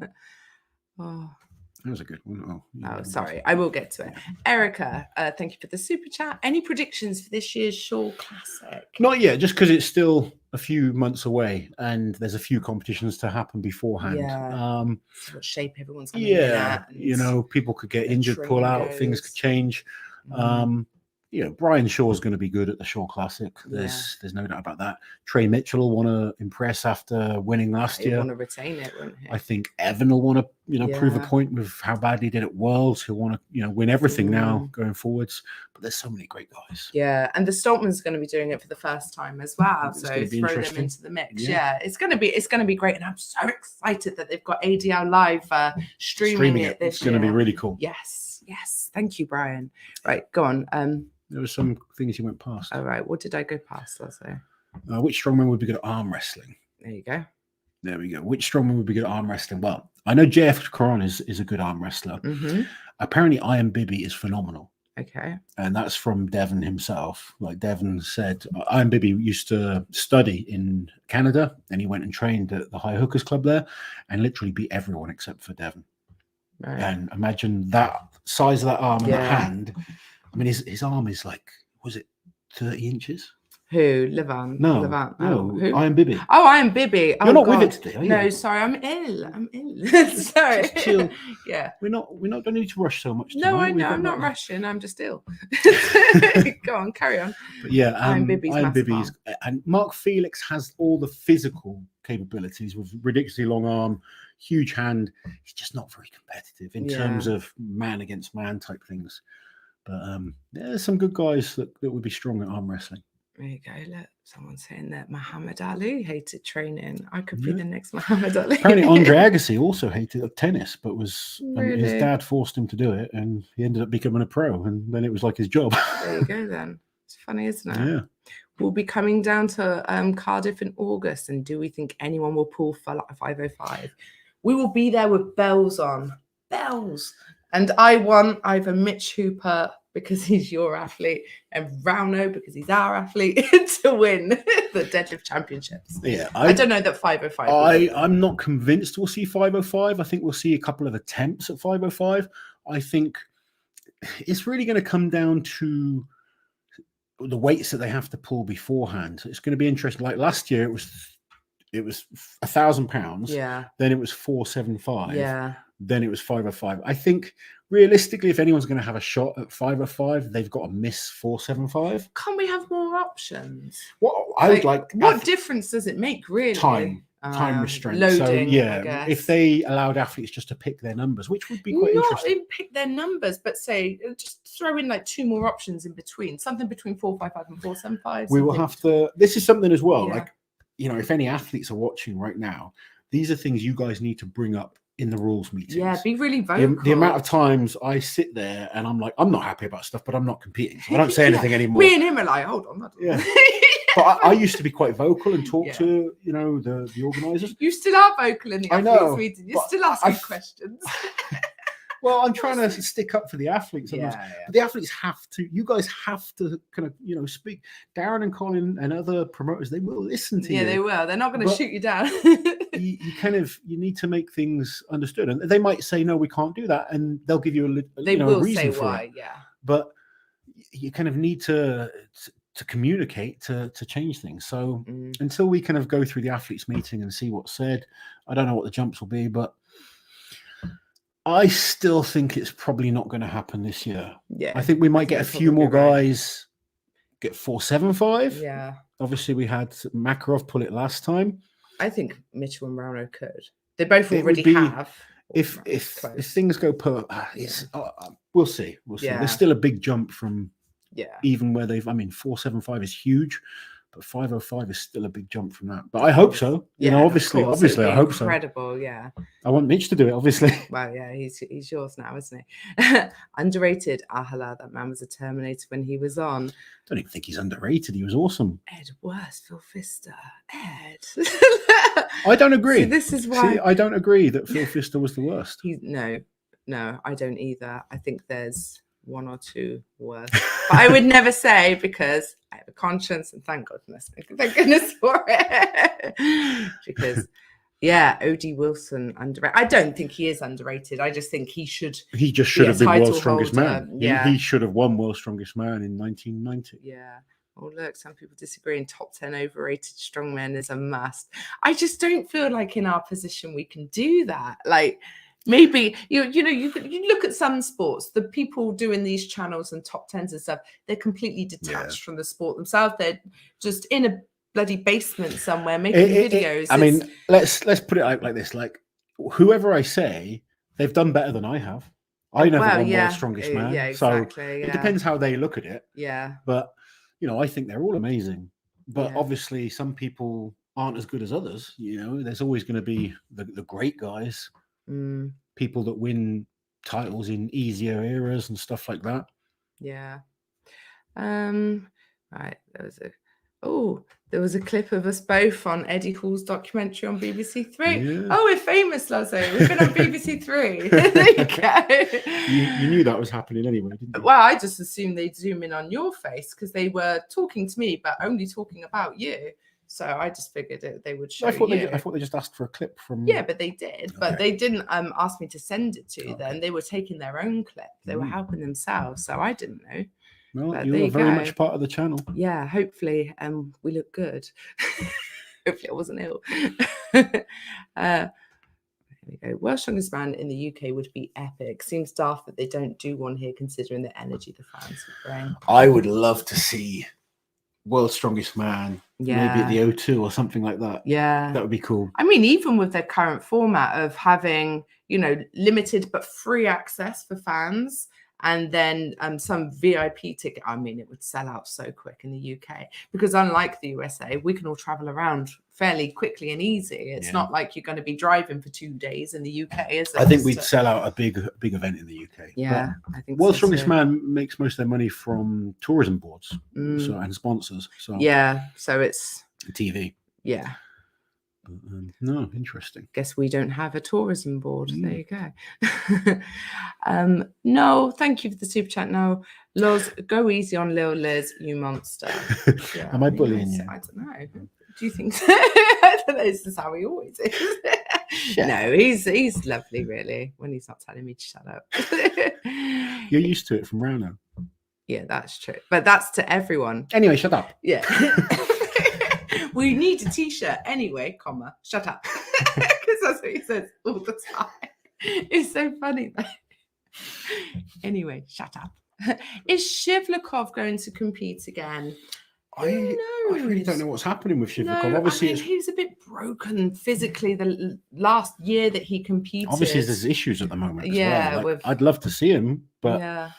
Oh. That was a good one. Oh, sorry. I will get to it. Erica, thank you for the super chat. Any predictions for this year's Shaw Classic? Not yet, just because it's still a few months away and there's a few competitions to happen beforehand. Yeah. What shape everyone's going to be in. People could get injured, pull out, things could change. Brian Shaw's going to be good at the Shaw Classic. There's no doubt about that. Trey Mitchell will want to impress after winning last year. He'll want to retain it, won't he? I think Evan will want to, prove a point with how badly he did at Worlds. He'll want to, win everything now going forwards. But there's so many great guys. Yeah, and the Stoltman's going to be doing it for the first time as well. So throw them into the mix. Yeah, it's going to be great, and I'm so excited that they've got ADL Live streaming it this year. It's going to be really cool. Yes. Thank you, Brian. Right, go on. There were some things you went past. All right. What did I go past, Lazo? Which strongman would be good at arm wrestling? There you go. There we go. Which strongman would be good at arm wrestling? Well, I know JF Coron is a good arm wrestler. Mm-hmm. Apparently, Iron Bibby is phenomenal. Okay. And that's from Devon himself. Like Devon said, Iron Bibby used to study in Canada, and he went and trained at the High Hookers Club there and literally beat everyone except for Devon. Right. And imagine that size of that arm and that hand. I mean, his arm is like, was it 30 inches? Who? Levan? No. Levan. No. Who? Iron Bibby. Oh, Iron Bibby. You're not with it today, are you? No, sorry. I'm ill. Sorry. Just chill. Yeah. Don't need to rush so much tonight. No, I know. I'm not rushing. I'm just ill. Go on, carry on. But yeah, Iron Bibby's and Mark Felix has all the physical capabilities with ridiculously long arm, huge hand. He's just not very competitive in terms of man against man type things. But there's some good guys that would be strong at arm wrestling. There you go. Look, someone's saying that Muhammad Ali hated training. I could be the next Muhammad Ali. Apparently, Andre Agassi also hated tennis, but his Really? dad forced him to do it, and he ended up becoming a pro, and then it was like his job. There you go. Then it's funny, isn't it? Yeah. We'll be coming down to Cardiff in August, and do we think anyone will pull for like 505? We will be there with bells on. Bells. And I want either Mitch Hooper because he's your athlete and Rauno because he's our athlete to win the deadlift championships. Yeah, I don't know that 505. I'm not convinced we'll see 505. I think we'll see a couple of attempts at 505. I think it's really going to come down to the weights that they have to pull beforehand. So it's going to be interesting. Like last year, it was £1,000. Yeah. Then it was 475. Yeah. Then it was 505. I think realistically, if anyone's going to have a shot at 505, they've got to miss 475. Can't we have more options? What I would like. What difference does it make, really? Time. time restraint. Loading, So I yeah, guess. if they allowed athletes just to pick their numbers, which would be quite Not interesting. in pick their numbers, but say just throw in like 2 more options in between, something between 455 and 475. We will have to. This is something as well. Yeah. Like, you know, if any athletes are watching right now, these are things you guys need to bring up in the rules meetings. Yeah, be really vocal. The amount of times I sit there and I'm like, I'm not happy about stuff, but I'm not competing. So I don't say Yeah. anything anymore. Me and him are like, hold on. Yeah. But I used to be quite vocal and talk Yeah. to, you know, the organisers. You still are vocal in the I athletes know, meeting. You're but still asking questions. Well, I'm trying to stick up for the athletes. Yeah, But the athletes have to, you guys have to kind of, you know, speak. Darren and Colin and other promoters, they will listen to you. Yeah, they will. They're not going to But shoot you down. you need to make things understood. And they might say, no, we can't do that. And they'll give you a, They you know, will a reason say for why, it. yeah. But you kind of need to communicate to change things. So until we kind of go through the athletes meeting and see what's said, I don't know what the jumps will be, but I still think it's probably not going to happen this year. Yeah. I think we might get a few more guys get 475. Yeah. Obviously, we had Makarov pull it last time. I think Mitchell and Rauno could. They both It would already be- have. If things go per, we'll see. We'll see. Yeah. There's still a big jump from Yeah. even where they've. I mean, 475 is huge, but 505 is still a big jump from that. But I hope so. You know, of obviously, course, I it'd be hope so. Incredible, yeah. I want Mitch to do it, obviously. Well, yeah, he's yours now, isn't he? Underrated. Ahala, that man was a Terminator when he was on. Don't even think he's underrated. He was awesome. Ed, worst Phil Fister. Ed. I don't agree. See, this is why. See, I don't agree that Phil Fister was the worst. No, I don't either. I think there's 1 or 2 worse. But I would never say, because I have a conscience, and thank goodness for it. Because, yeah, OD Wilson underrated. I don't think he is underrated. I just think he should. He just should have been title World's Strongest holder. Man. Yeah. He should have won World's Strongest Man in 1990. Yeah. Oh, look, some people disagree. And top 10 overrated strongmen is a must. I just don't feel like in our position we can do that. Like, maybe you look at some sports, the people doing these channels and top 10s and stuff, they're completely detached from the sport themselves. They're just in a bloody basement somewhere making videos. I mean, let's put it out like this: like, whoever I say, they've done better than I have. I never won World's Strongest Man. Yeah, exactly. So it depends how they look at it. Yeah. But you know, I think they're all amazing. But Yeah. obviously, some people aren't as good as others. You know, there's always going to be the great guys. People that win titles in easier eras and stuff like that. Yeah. Right. There was a clip of us both on Eddie Hall's documentary on BBC Three. Yeah. Oh, we're famous, Lozo. We've been on BBC Three. There you go. You knew that was happening anyway, didn't you? Well, I just assumed they'd zoom in on your face because they were talking to me, but only talking about you. So I just figured they would show I thought you. they just asked for a clip from. Yeah, but they did. But Okay. they didn't ask me to send it to Okay. them. They were taking their own clip. They were helping themselves. So I didn't know. Well, But you there are you very go. much part of the channel. Yeah, hopefully we look good. Hopefully I wasn't ill. There we go. World's Strongest Man in the UK would be epic. Seems daft that they don't do one here considering the energy the fans would bring. I would love to see World's Strongest Man, maybe Yeah. at the O2 or something like that. Yeah. That would be cool. I mean, even with their current format of having, limited but free access for fans, and then some VIP ticket. I mean, it would sell out so quick in the UK because unlike the USA, we can all travel around fairly quickly and easy. It's not like you're going to be driving for 2 days in the UK, is it? I think we'd sell out a big event in the UK. Yeah, I think World's so Strongest too. Man makes most of their money from tourism boards and sponsors. So Yeah, so it's TV. yeah. No, interesting. Guess we don't have a tourism board. There you go. No, thank you for the super chat. No, Loz, go easy on Lil Liz, you monster. Yeah, Am I bullying you? I don't know. Do you think so? I don't know. This is how he always is. No, he's lovely, really, when he's not telling me to shut up. You're used to it from Rauno. Yeah, that's true. But that's to everyone. Anyway, shut up. Yeah. We need a t-shirt anyway, comma, shut up. Because that's what he says all the time. It's so funny though. Anyway, shut up. Is Shivlikov going to compete again? I really don't know what's happening with Shivakov. No, Obviously, I mean, he was a bit broken physically the last year that he competed. obviously there's issues at the moment. Yeah, as well. I'd love to see him, but yeah.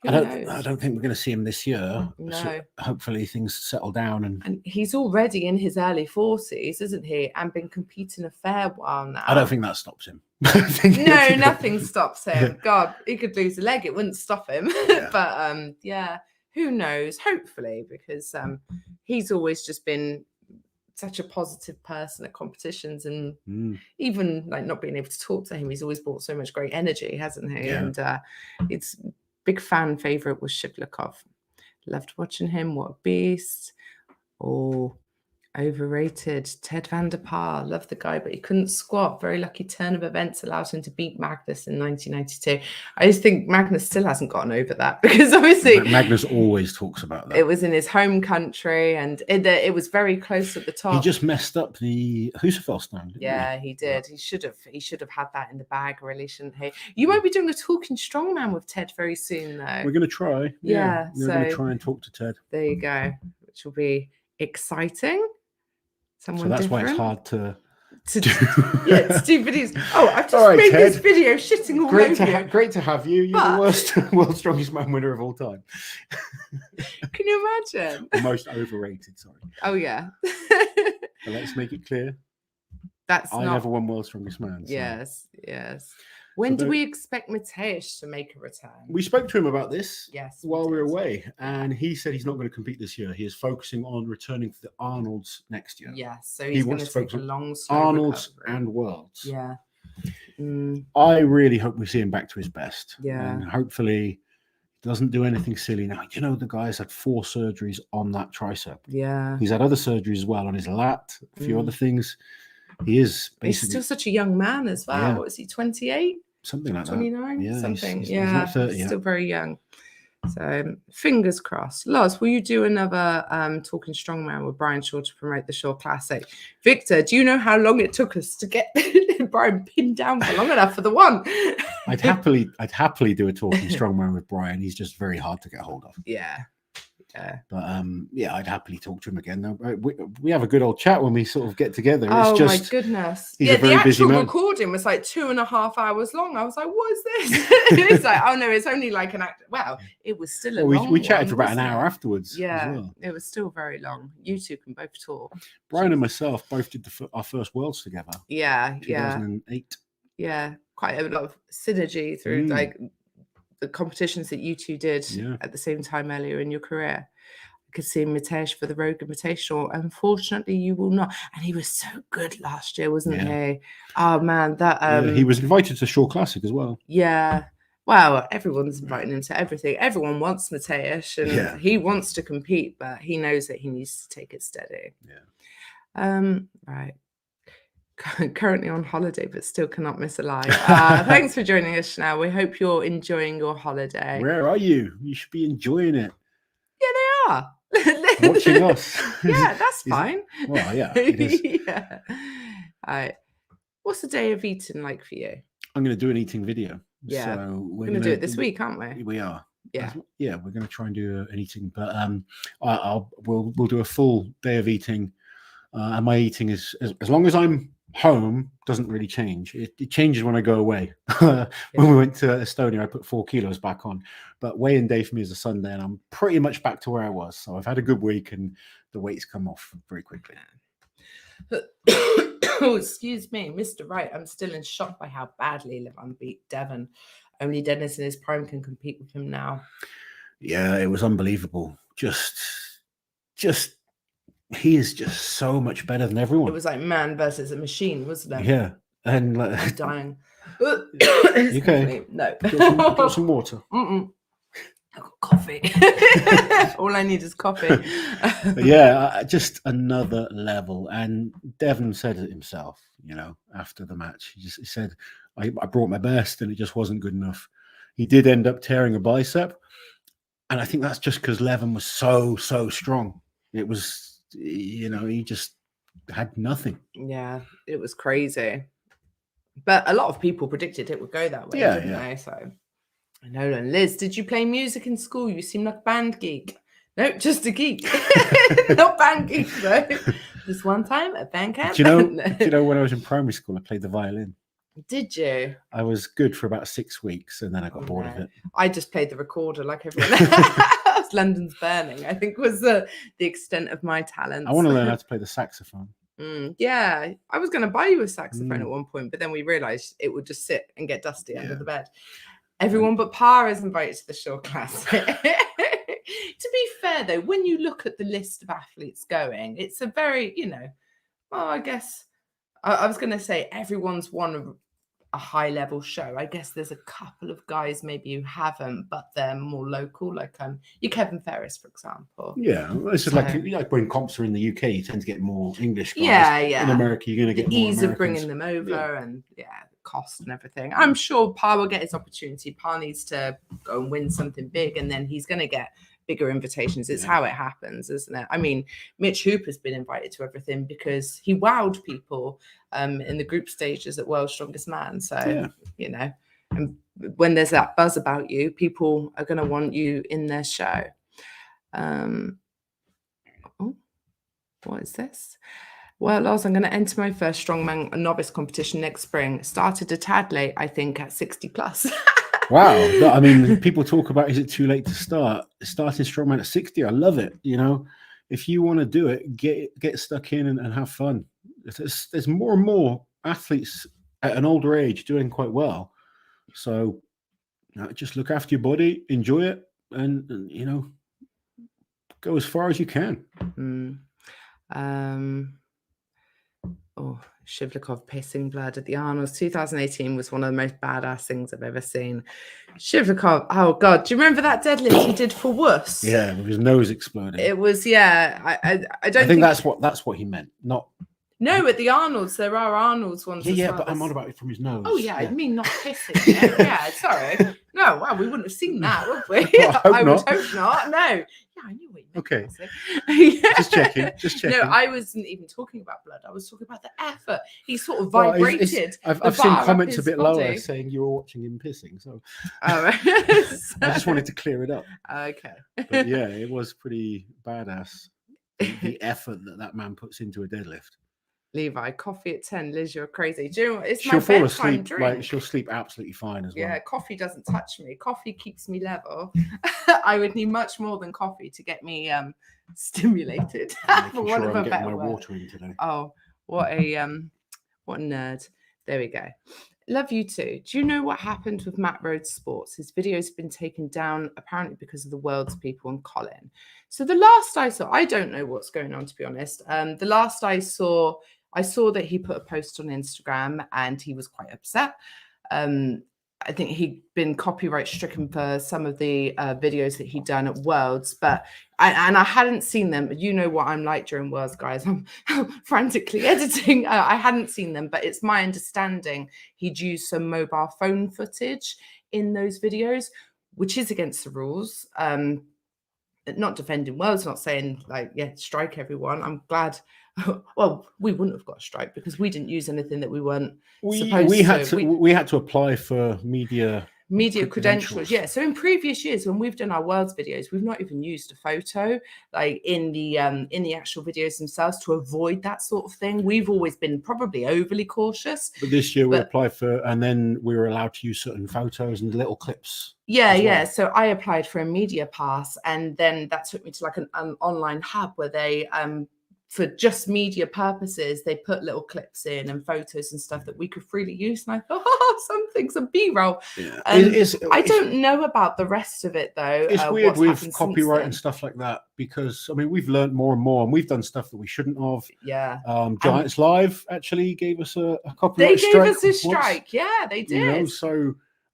I don't think we're going to see him this year. No. So hopefully things settle down and he's already in his early 40s, isn't he? And been competing a fair while now. I don't think that stops him. No, nothing stops him. Yeah. God, he could lose a leg; it wouldn't stop him. Yeah. But yeah, who knows? Hopefully, because he's always just been such a positive person at competitions, and even like not being able to talk to him, he's always brought so much great energy, hasn't he? Yeah. And it's big fan favorite was Shivakov. Loved watching him. What a beast! Oh, overrated. Ted van der Paar. Love the guy, but he couldn't squat. Very lucky turn of events allowed him to beat Magnus in 1992. I just think Magnus still hasn't gotten over that, because obviously Magnus always talks about that. it was in his home country, and it was very close at the top. He just messed up the Husafell. Yeah, he did. He should have had that in the bag, really, shouldn't he? You might be doing a talking strongman with Ted very soon, though. We're going to try. Yeah, we're going to try and talk to Ted. There you go, which will be exciting. Someone so that's different. why it's hard to do videos. Oh, I've just made Ted. this video shitting all great over you. Great to have you. You're the worst world's strongest man winner of all time. Can you imagine? The most overrated, sorry. Oh yeah. But let's make it clear. I never won world's strongest man. So. Yes. When do we expect Mateusz to make a return? We spoke to him about this while we were did. away, and he said he's not going to compete this year. He is focusing on returning to the Arnold's next year. Yes, so he's going to take a long, slow Arnold's recovery. and Worlds. Yeah. I really hope we see him back to his best. Yeah. And hopefully he doesn't do anything silly. Now, the guy's had 4 surgeries on that tricep. Yeah. He's had other surgeries as well on his lat, a few other things. He is basically... He's still such a young man as well. Yeah. What is he, 28? Something like 29? that. Yeah, something. He's not 30 yet. Still very young. So fingers crossed. Loz, will you do another Talking Strongman with Brian Shaw to promote the Shaw Classic? Victor, do you know how long it took us to get Brian pinned down for long enough for the one? I'd happily do a Talking Strongman with Brian. He's just very hard to get hold of. Yeah. But I'd happily talk to him again. No, we have a good old chat when we sort of get together. Oh my goodness! He's a very the busy actual man. recording was like 2.5 hours long. I was like, "What is this?" It's like, "Oh no, it's only like an act." Well, it was still a long we chatted one, for about an wasn't hour it? afterwards. Yeah, as well. it was still very long. You two can both talk. Brian and myself both did our first Worlds together. Yeah, 2008. Yeah, quite a lot of synergy through like the competitions that you two did at the same time earlier in your career. I could see Mateusz for the Rogue Invitational. Unfortunately, you will not. And he was so good last year, wasn't he? Oh man, that he was invited to Shaw Classic as well. Yeah. Well, everyone's inviting him to everything. Everyone wants Mateusz, and he wants to compete, but he knows that he needs to take it steady. Yeah. Right. Currently on holiday, but still cannot miss a live. Thanks for joining us, Chanel. We hope you're enjoying your holiday. Where are you? You should be enjoying it. Yeah, they are. Watching us. Yeah, that's fine. Well, yeah, it is. Yeah. All right. What's the day of eating like for you? I'm going to do an eating video. Yeah. So we're going to do it this week, aren't we? We are. Yeah. Yeah, we're going to try and do an eating, but we'll do a full day of eating. And my eating is as long as I'm home doesn't really change. It changes when I go away. When we went to Estonia, I put 4 kilos back on, but weigh-in day for me is a Sunday, and I'm pretty much back to where I was. So I've had a good week, and the weight's come off very quickly. Oh, excuse me, Mr. Wright. I'm still in shock by how badly Levan beat Devon. Only Dennis in his prime can compete with him now. Yeah, it was unbelievable. Just he is just so much better than everyone. It was like man versus a machine, wasn't it? Yeah, and like, I'm dying. Okay. No. Got some water. I've got coffee. All I need is coffee. Yeah, just another level. And Devon said it himself, after the match. He said, I brought my best and it just wasn't good enough. He did end up tearing a bicep. And I think that's just because Levan was so strong. It was, he just had nothing. Yeah, it was crazy. But a lot of people predicted it would go that way, didn't they? So I know. And Liz, did you play music in school? You seem like a band geek. No, just a geek. Not band geek, though. This one time at band camp. Do you know when I was in primary school, I played the violin. Did you? I was good for about 6 weeks, and then I got bored of it. I just played the recorder like everyone else. London's Burning, I think, was the extent of my talents. I want to learn how to play the saxophone. Yeah, I was going to buy you a saxophone at one point, but then we realised it would just sit and get dusty under the bed. Everyone but Pa is invited to the Shore Classic. To be fair, though, when you look at the list of athletes going, it's a very, well, I guess I was going to say everyone's won a high-level show. I guess there's a couple of guys maybe who haven't, but they're more local, like your Kevin Ferris, for example. Yeah, this is like when comps are in the UK, you tend to get more English guys. Yeah. In America, you're going to get the more ease Americans. of bringing them over and cost and everything. I'm sure Pa will get his opportunity. Pa needs to go and win something big, and then he's going to get bigger invitations. It's how it happens, isn't it? I mean, Mitch Hooper's been invited to everything because he wowed people in the group stages at World's Strongest Man. So, and when there's that buzz about you, people are going to want you in their show. What is this? Well, Loz, I'm going to enter my first Strongman novice competition next spring. Started a tad late, I think, at 60 plus. Wow. I mean, people talk about, is it too late to start? Starting Strongman at 60, I love it. If you want to do it, get stuck in and have fun. There's more and more athletes at an older age doing quite well. So just look after your body, enjoy it, and go as far as you can. Shivlikov pissing blood at the Arnolds. 2018 was one of the most badass things I've ever seen. Shivlikov, oh God, do you remember that deadlift he did for Wuss? Yeah, with his nose exploding. It was, I think that's what he meant. Not. No, at the Arnolds, there are Arnolds ones. Yeah, but I'm on about it from his nose. Oh yeah, I mean not pissing. Yeah, sorry. No, wow, we wouldn't have seen that, would we? I would hope not. No. Yeah, I knew what you meant. Okay. Yeah. Just checking. No, I wasn't even talking about blood. I was talking about the effort. He sort of vibrated. I've seen comments a bit lower saying you were watching him pissing. So I just wanted to clear it up. Okay. But yeah, it was pretty badass. The effort that man puts into a deadlift. Levi, coffee at 10. Liz, you're crazy. Do you know what? It's she'll my fall bedtime asleep. drink. Like she'll sleep absolutely fine as well. Yeah, coffee doesn't touch me. Coffee keeps me level. I would need much more than coffee to get me stimulated. For want of a better word. Water in today. Oh, what a nerd. There we go. Love you too. Do you know what happened with Matt Rhodes Sports? His video's been taken down apparently because of the world's people and Colin. So the last I saw, I don't know what's going on, to be honest. The last I saw that he put a post on Instagram and he was quite upset. I think he'd been copyright stricken for some of the videos that he'd done at Worlds, but I hadn't seen them. You know what I'm like during Worlds, guys. I'm frantically editing. I hadn't seen them, but it's my understanding he'd used some mobile phone footage in those videos, which is against the rules. Not defending Worlds, not saying strike everyone. I'm glad. Well, we wouldn't have got a strike because we didn't use anything that we weren't supposed to. We had to apply for media credentials. Yeah. So in previous years, when we've done our Worlds videos, we've not even used a photo in the actual videos themselves to avoid that sort of thing. We've always been probably overly cautious. But this year we applied for, and then we were allowed to use certain photos and little clips. Yeah. So I applied for a media pass, and then that took me to like an online hub where they for just media purposes, they put little clips in and photos and stuff that we could freely use. And I thought, some B-roll. Yeah. I don't know about the rest of it, though. It's weird with copyright and stuff like that because, I mean, we've learned more and more, and we've done stuff that we shouldn't have. Yeah. Giants Live actually gave us a copyright strike. They gave us a strike. Yeah, they did.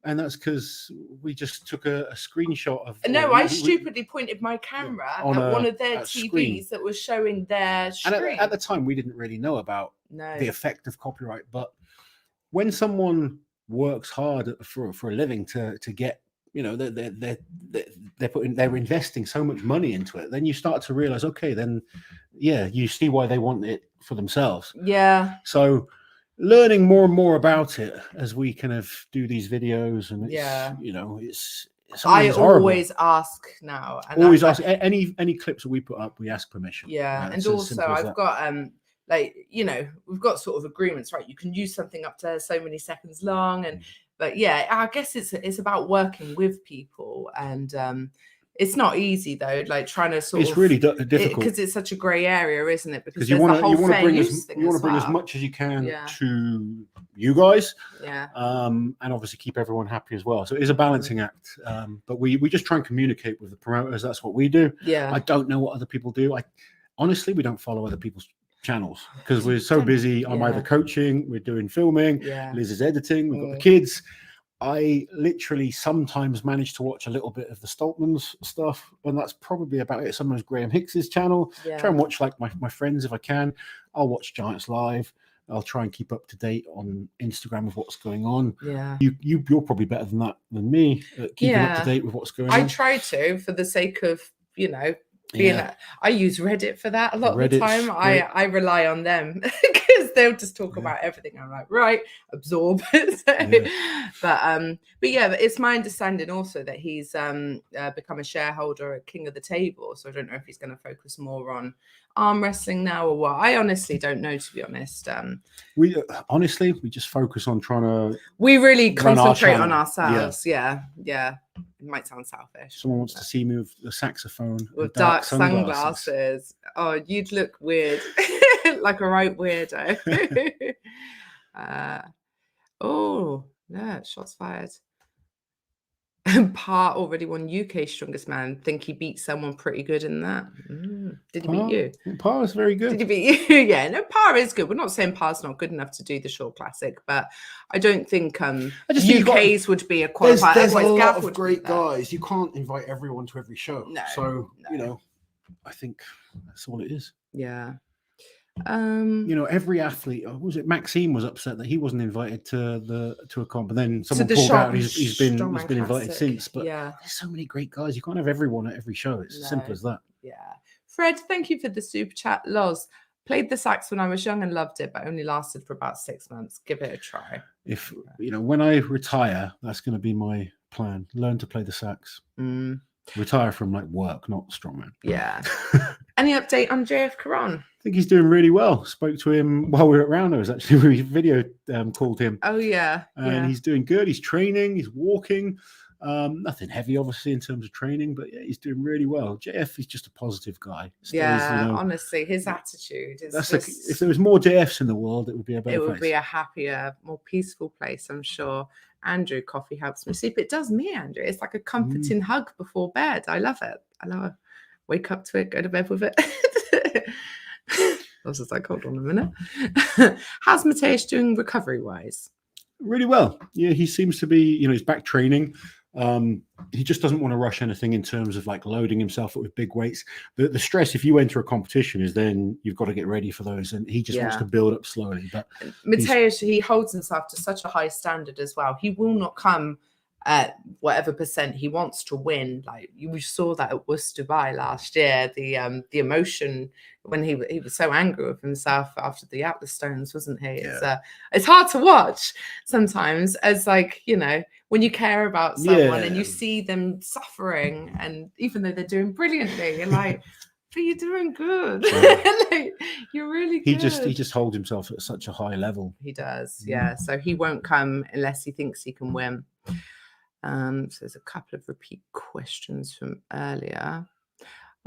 And that's because we just took a screenshot of. No, I stupidly pointed my camera at one of their TVs screen that was showing their screen. And at the time, we didn't really know about the effect of copyright. But when someone works hard for a living to get, they're investing so much money into it, then you start to realize, okay, then you see why they want it for themselves. Yeah. So. Learning more and more about it as we kind of do these videos, and I it's horrible. always ask now. And Always ask any clips that we put up, we ask permission. Yeah, and it's as also simple as I've that. got like, you know, we've got sort of agreements, right? You can use something up to so many seconds long, and but yeah, I guess it's about working with people, and it's not easy though. Like trying to sort it's of really difficult because it's such a grey area, isn't it? Because you want to bring as as much as you can Yeah. to you guys, Yeah. and obviously keep everyone happy as well. So it is a balancing act, but we just try and communicate with the promoters. That's what we do. Yeah. I don't know what other people do. Honestly, we don't follow other people's channels because we're so busy. I'm either coaching, we're doing filming, Liz is editing, we've got the kids. I literally sometimes manage to watch a little bit of the Stoltman's stuff, and that's probably about it. Sometimes Graham Hicks's channel. Try and watch like my friends if I can. I'll watch Giants Live. I'll try and keep up to date on Instagram with what's going on. Yeah. You're probably better than that than me at keeping up to date with what's going on. I try to, for the sake of, you know, being I use Reddit for that a lot of the time. I rely on them because they'll just talk about everything. I'm like, right, absorb. But it's my understanding also that he's become a shareholder at King of the Table. So I don't know if he's going to focus more on arm wrestling now or what. I honestly don't know, to be honest. We just focus on trying to. We really concentrate on ourselves. Yeah. It might sound selfish. Someone wants to see me with the saxophone with dark sunglasses. Oh, you'd look weird, like a right weirdo. Shots fired. Part already won UK Strongest Man. Think he beat someone pretty good in that. Did he beat you? Par is very good. Did he beat you? Yeah, no, Par is good. We're not saying Par's not good enough to do the short classic, but I don't think UK's would be a qualifier. There's a lot of great guys. You can't invite everyone to every show. You know, I think that's all it is. Yeah. You know, every athlete. Was it Maxime was upset that he wasn't invited to a comp, and then someone pulled out. And he's been invited since. But there's so many great guys. You can't have everyone at every show. It's as simple as that. Yeah. Fred, thank you for the super chat. Loz, played the sax when I was young and loved it, but only lasted for about 6 months. Give it a try. If you know, when I retire, that's going to be my plan. Learn to play the sax. Retire from like work, not strongman. Yeah. Any update on JF Caron? I think he's doing really well. Spoke to him while we were at Rauno's. Actually, we video called him. Oh yeah, and he's doing good. He's training. He's walking. Nothing heavy, obviously, in terms of training, but yeah, he's doing really well. JF is just a positive guy. Honestly, his attitude is. If there was more JFs in the world, it would be a better place. It would be a happier, more peaceful place, I'm sure. Andrew, coffee helps me sleep. It does me, Andrew. It's like a comforting hug before bed. I love it. Wake up to it, go to bed with it. I was just like, hold on a minute. How's Mateus doing recovery-wise? Really well. Yeah, he seems to be, you know, he's back training. He just doesn't want to rush anything in terms of like loading himself up with big weights. The stress, if you enter a competition, is then you've got to get ready for those, and he just wants to build up slowly. But Mateus, he holds himself to such a high standard as well. He will not come at whatever percent he wants to win. Like we saw that at Worcester Dubai last year, the emotion when he was so angry with himself after the Atlas Stones, wasn't he? It's hard to watch sometimes, as like, you know, when you care about someone and you see them suffering, and even though they're doing brilliantly, you're like, but you're doing good. Like, you're really good. He just holds himself at such a high level. He does, yeah. So he won't come unless he thinks he can win. So there's a couple of repeat questions from earlier.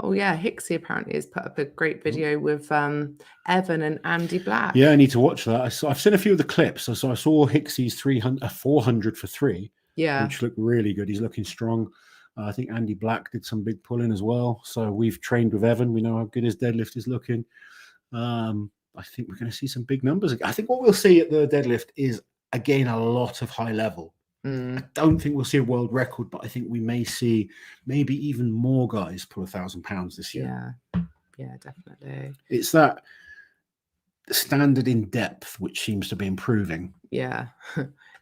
Oh yeah, Hicksy apparently has put up a great video with Evan and Andy Black. Yeah, I need to watch that. I've seen a few of the clips. So I saw Hicksy's 400 for 3. Yeah, which looked really good. He's looking strong. I think Andy Black did some big pulling as well. So we've trained with Evan. We know how good his deadlift is looking. I think we're going to see some big numbers. I think what we'll see at the deadlift is, again, a lot of high level. I don't think we'll see a world record, but I think we may see maybe even more guys pull 1,000 pounds this year. Yeah, definitely. It's that standard in depth which seems to be improving. Yeah.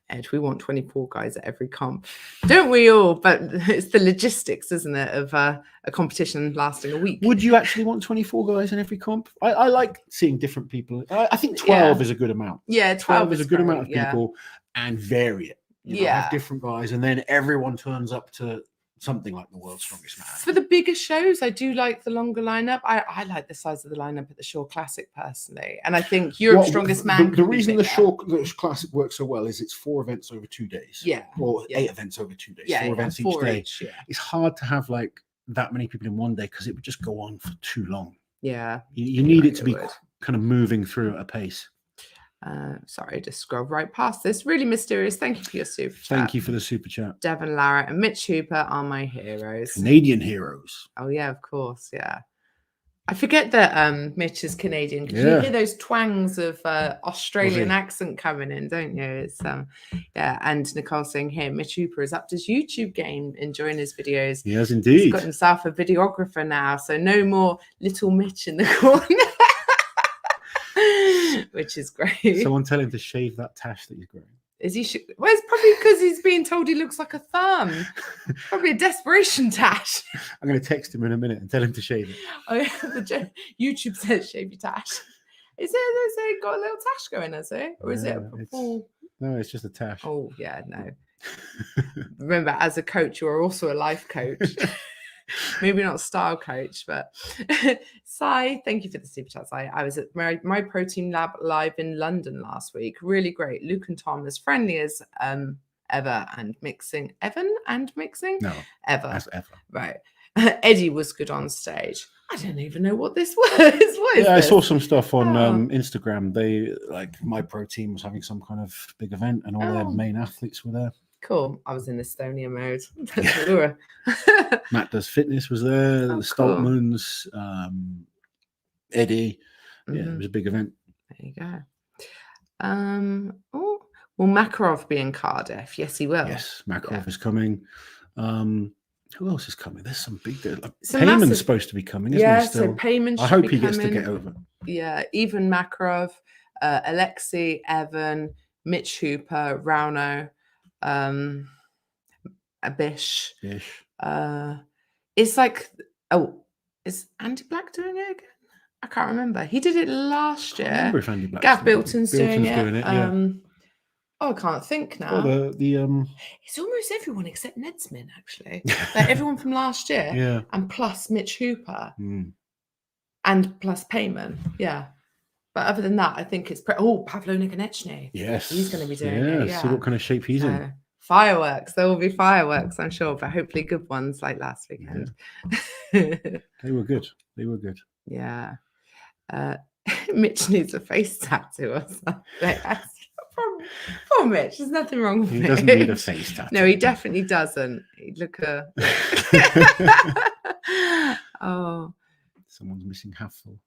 Ed, we want 24 guys at every comp, don't we all? But it's the logistics, isn't it, of a competition lasting a week. Would you actually want 24 guys in every comp? I like seeing different people. I think 12 is a good amount. Yeah, 12 is a good amount of people, and vary it. You know, have different guys, and then everyone turns up to something like the world's strongest man. For the bigger shows, I do like the longer lineup. I like the size of the lineup at the Shore Classic personally, and I think Europe's Strongest Man. The reason the Shore Classic works so well is it's 4 events over 2 days. Yeah, or 8 events over 2 days. Yeah, 4 events each day. Yeah. It's hard to have like that many people in one day because it would just go on for too long. Yeah, you need it to be kind of moving through at a pace. Sorry, just scroll right past this. Really mysterious. Thank you for your super chat. Thank you for the super chat. Devon, Larratt, and Mitch Hooper are my heroes. Canadian heroes. Oh yeah, of course. Yeah, I forget that Mitch is Canadian because you hear those twangs of Australian accent coming in, don't you? It's yeah. And Nicole saying here, Mitch Hooper is up to his YouTube game, enjoying his videos. He has indeed. He's got himself a videographer now, so no more little Mitch in the corner. Which is great. Someone tell him to shave that tash that he's growing. Is he? Well, it's probably because he's being told he looks like a thumb. Probably a desperation tash. I'm going to text him in a minute and tell him to shave it. Oh, yeah, YouTube says shave your tash. Is it got a little tash going, has it? Or is it a full? No, it's just a tash. Oh, yeah, no. Remember, as a coach, you are also a life coach. Maybe not style coach, but Sai, thank you for the super chat. I was at my protein lab live in London last week. Really great. Luke and Tom as friendly as ever and mixing. Evan and mixing? No, ever. As ever. Right. Eddie was good on stage. I don't even know what this was. What is this? I saw some stuff on Instagram. They like my pro team was having some kind of big event, and all their main athletes were there. Cool. I was in Estonia mode. Matt Does Fitness was there. The Stoltmans, Eddie. Yeah, it was a big event. There you go. Will Makarov be in Cardiff? Yes, he will. Yes, Makarov is coming. Who else is coming? There's some big deal. Payman's supposed to be coming, isn't he? Still? So Payman. I hope he gets to get over. Yeah, even Makarov, Alexei, Evan, Mitch Hooper, Rauno, Bish. It's like, is Andy Black doing it again? I can't remember. He did it last year. I remember if Andy Black's Gav Bilton's doing it. Yeah. I can't think now. It's almost everyone except Nedsman, actually. Like everyone from last year. Yeah. And plus Mitch Hooper. And plus Payman. Yeah. But other than that, I think it's Pavlo Nikonechny. Yes. He's going to be doing it. Yeah. See what kind of shape he's in. Fireworks. There will be fireworks, I'm sure, but hopefully good ones like last weekend. Yeah. They were good. Yeah. Mitch needs a face tattoo or something. Poor Mitch. There's nothing wrong with He Mitch. doesn't need a face tattoo. No, he definitely doesn't. He'd look Oh. Someone's missing Hathel.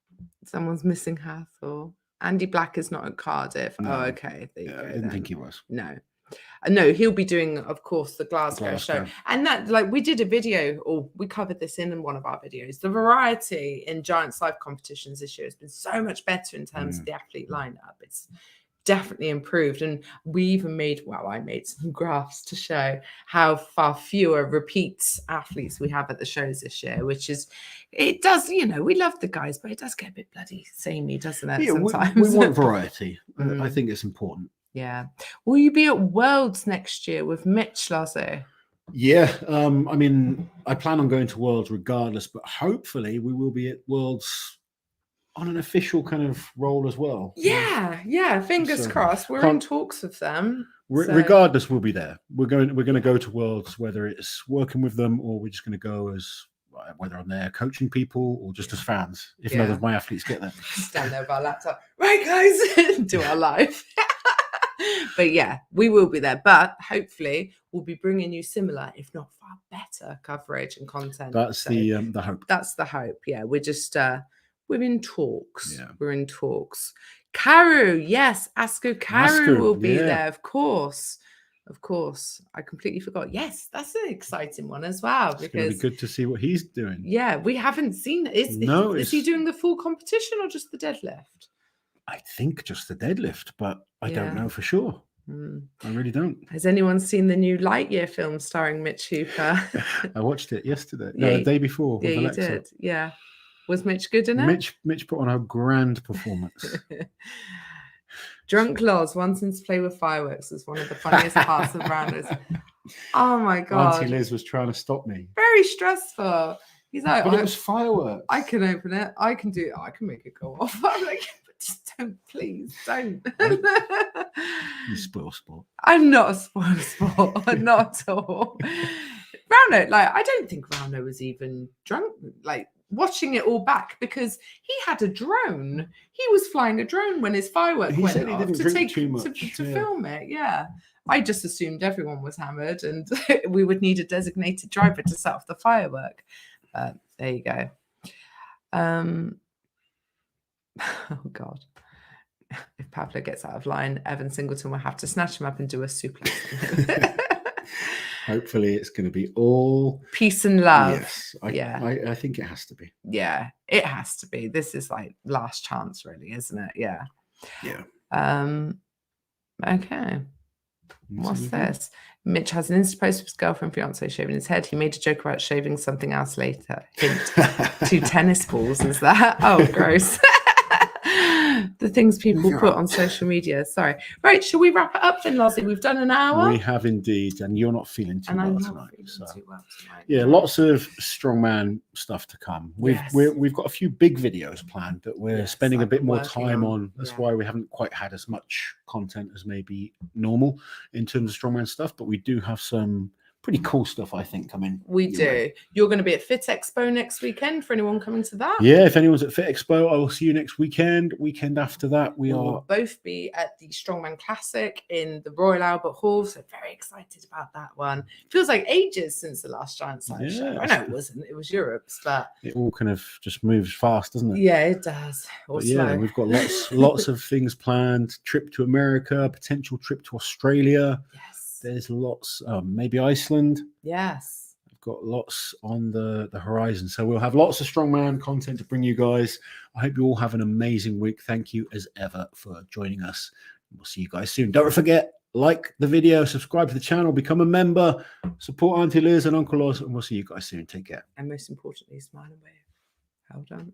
Someone's missing Hathel. Andy Black is not at Cardiff. No. Oh, okay. There you go, I didn't think he was. No, he'll be doing, of course, the Glasgow show. And that, like, we did a video, or we covered this in one of our videos. The variety in Giants Live competitions this year has been so much better in terms of the athlete lineup. It's definitely improved. And we even I made some graphs to show how far fewer repeat athletes we have at the shows this year, which is, it does, we love the guys, but it does get a bit bloody samey, doesn't it? Yeah, sometimes. We want variety. I think it's important. Yeah. Will you be at Worlds next year with Mitch, Lazo? Yeah. I mean, I plan on going to Worlds regardless, but hopefully we will be at Worlds on an official kind of role as well. Yeah. Fingers crossed. We're in talks with them. Regardless, we'll be there. We're going to go to Worlds, whether it's working with them or we're just going to go as whether I'm there coaching people or just as fans. If none of my athletes get there, stand there with our laptop. Right, guys, do our live. But yeah, we will be there. But hopefully, we'll be bringing you similar, if not far better, coverage and content. That's the hope. That's the hope. Yeah, we're just we're in talks. Yeah. We're in talks. Karu, yes, Asko Karu will be there, of course. Of course, I completely forgot. Yes, that's an exciting one as well. It's going to be good to see what he's doing. Yeah, we haven't seen it. Is he doing the full competition or just the deadlift? I think just the deadlift, but I don't know for sure. I really don't. Has anyone seen the new Lightyear film starring Mitch Hooper? I watched it yesterday. No, the day before. Yeah, with Alexa. You did. Yeah. Was Mitch good in it? Mitch put on a grand performance. Drunk Loz wanting to play with fireworks was one of the funniest parts of Rauno's. Oh my God. Auntie Liz was trying to stop me. Very stressful. He's like, But it was fireworks. I can open it. I can do it. I can make it go off. I'm like, just don't, please, don't. You spoil sport. I'm not a spoil sport. Not at all. Rauno, like, I don't think Rauno was even drunk, like, watching it all back, because he had a drone. He was flying a drone when his firework He went said he off didn't to drink take too much, to yeah. film it. Yeah. I just assumed everyone was hammered and we would need a designated driver to set off the firework. But there you go. Oh God. If Pablo gets out of line, Evan Singleton will have to snatch him up and do a suplex. Hopefully it's going to be all peace and love. Yes, I think it has to be. Yeah, it has to be. This is like last chance, really, isn't it? Yeah. Yeah. Okay. What's this? Mitch has an Insta post of his girlfriend, fiance shaving his head. He made a joke about shaving something else later. Hint: 2 tennis balls. Is that? Oh, gross. The things people put on social media. Sorry. Right, shall we wrap it up then, Lozzie? We've done an hour. We have indeed, and you're not feeling too well tonight. Yeah, No. lots of strongman stuff to come. We've got a few big videos planned that we're spending a bit more time on. That's why we haven't quite had as much content as maybe normal in terms of strongman stuff, but we do have some pretty cool stuff, I think, coming. We do. You're going to be at Fit Expo next weekend for anyone coming to that? Yeah, if anyone's at Fit Expo, I will see you next weekend. Weekend after that, We'll both be at the Strongman Classic in the Royal Albert Hall. So very excited about that one. Feels like ages since the last Giant Size show. I know it wasn't. It was Europe's, but it all kind of just moves fast, doesn't it? Yeah, it does. Or yeah, we've got lots of things planned. Trip to America, potential trip to Australia. Yes. There's lots, maybe Iceland. Yes. We've got lots on the horizon. So we'll have lots of strongman content to bring you guys. I hope you all have an amazing week. Thank you as ever for joining us. We'll see you guys soon. Don't forget, like the video, subscribe to the channel, become a member, support Auntie Liz and Uncle Loz, and we'll see you guys soon. Take care. And most importantly, smile and wave. Well done.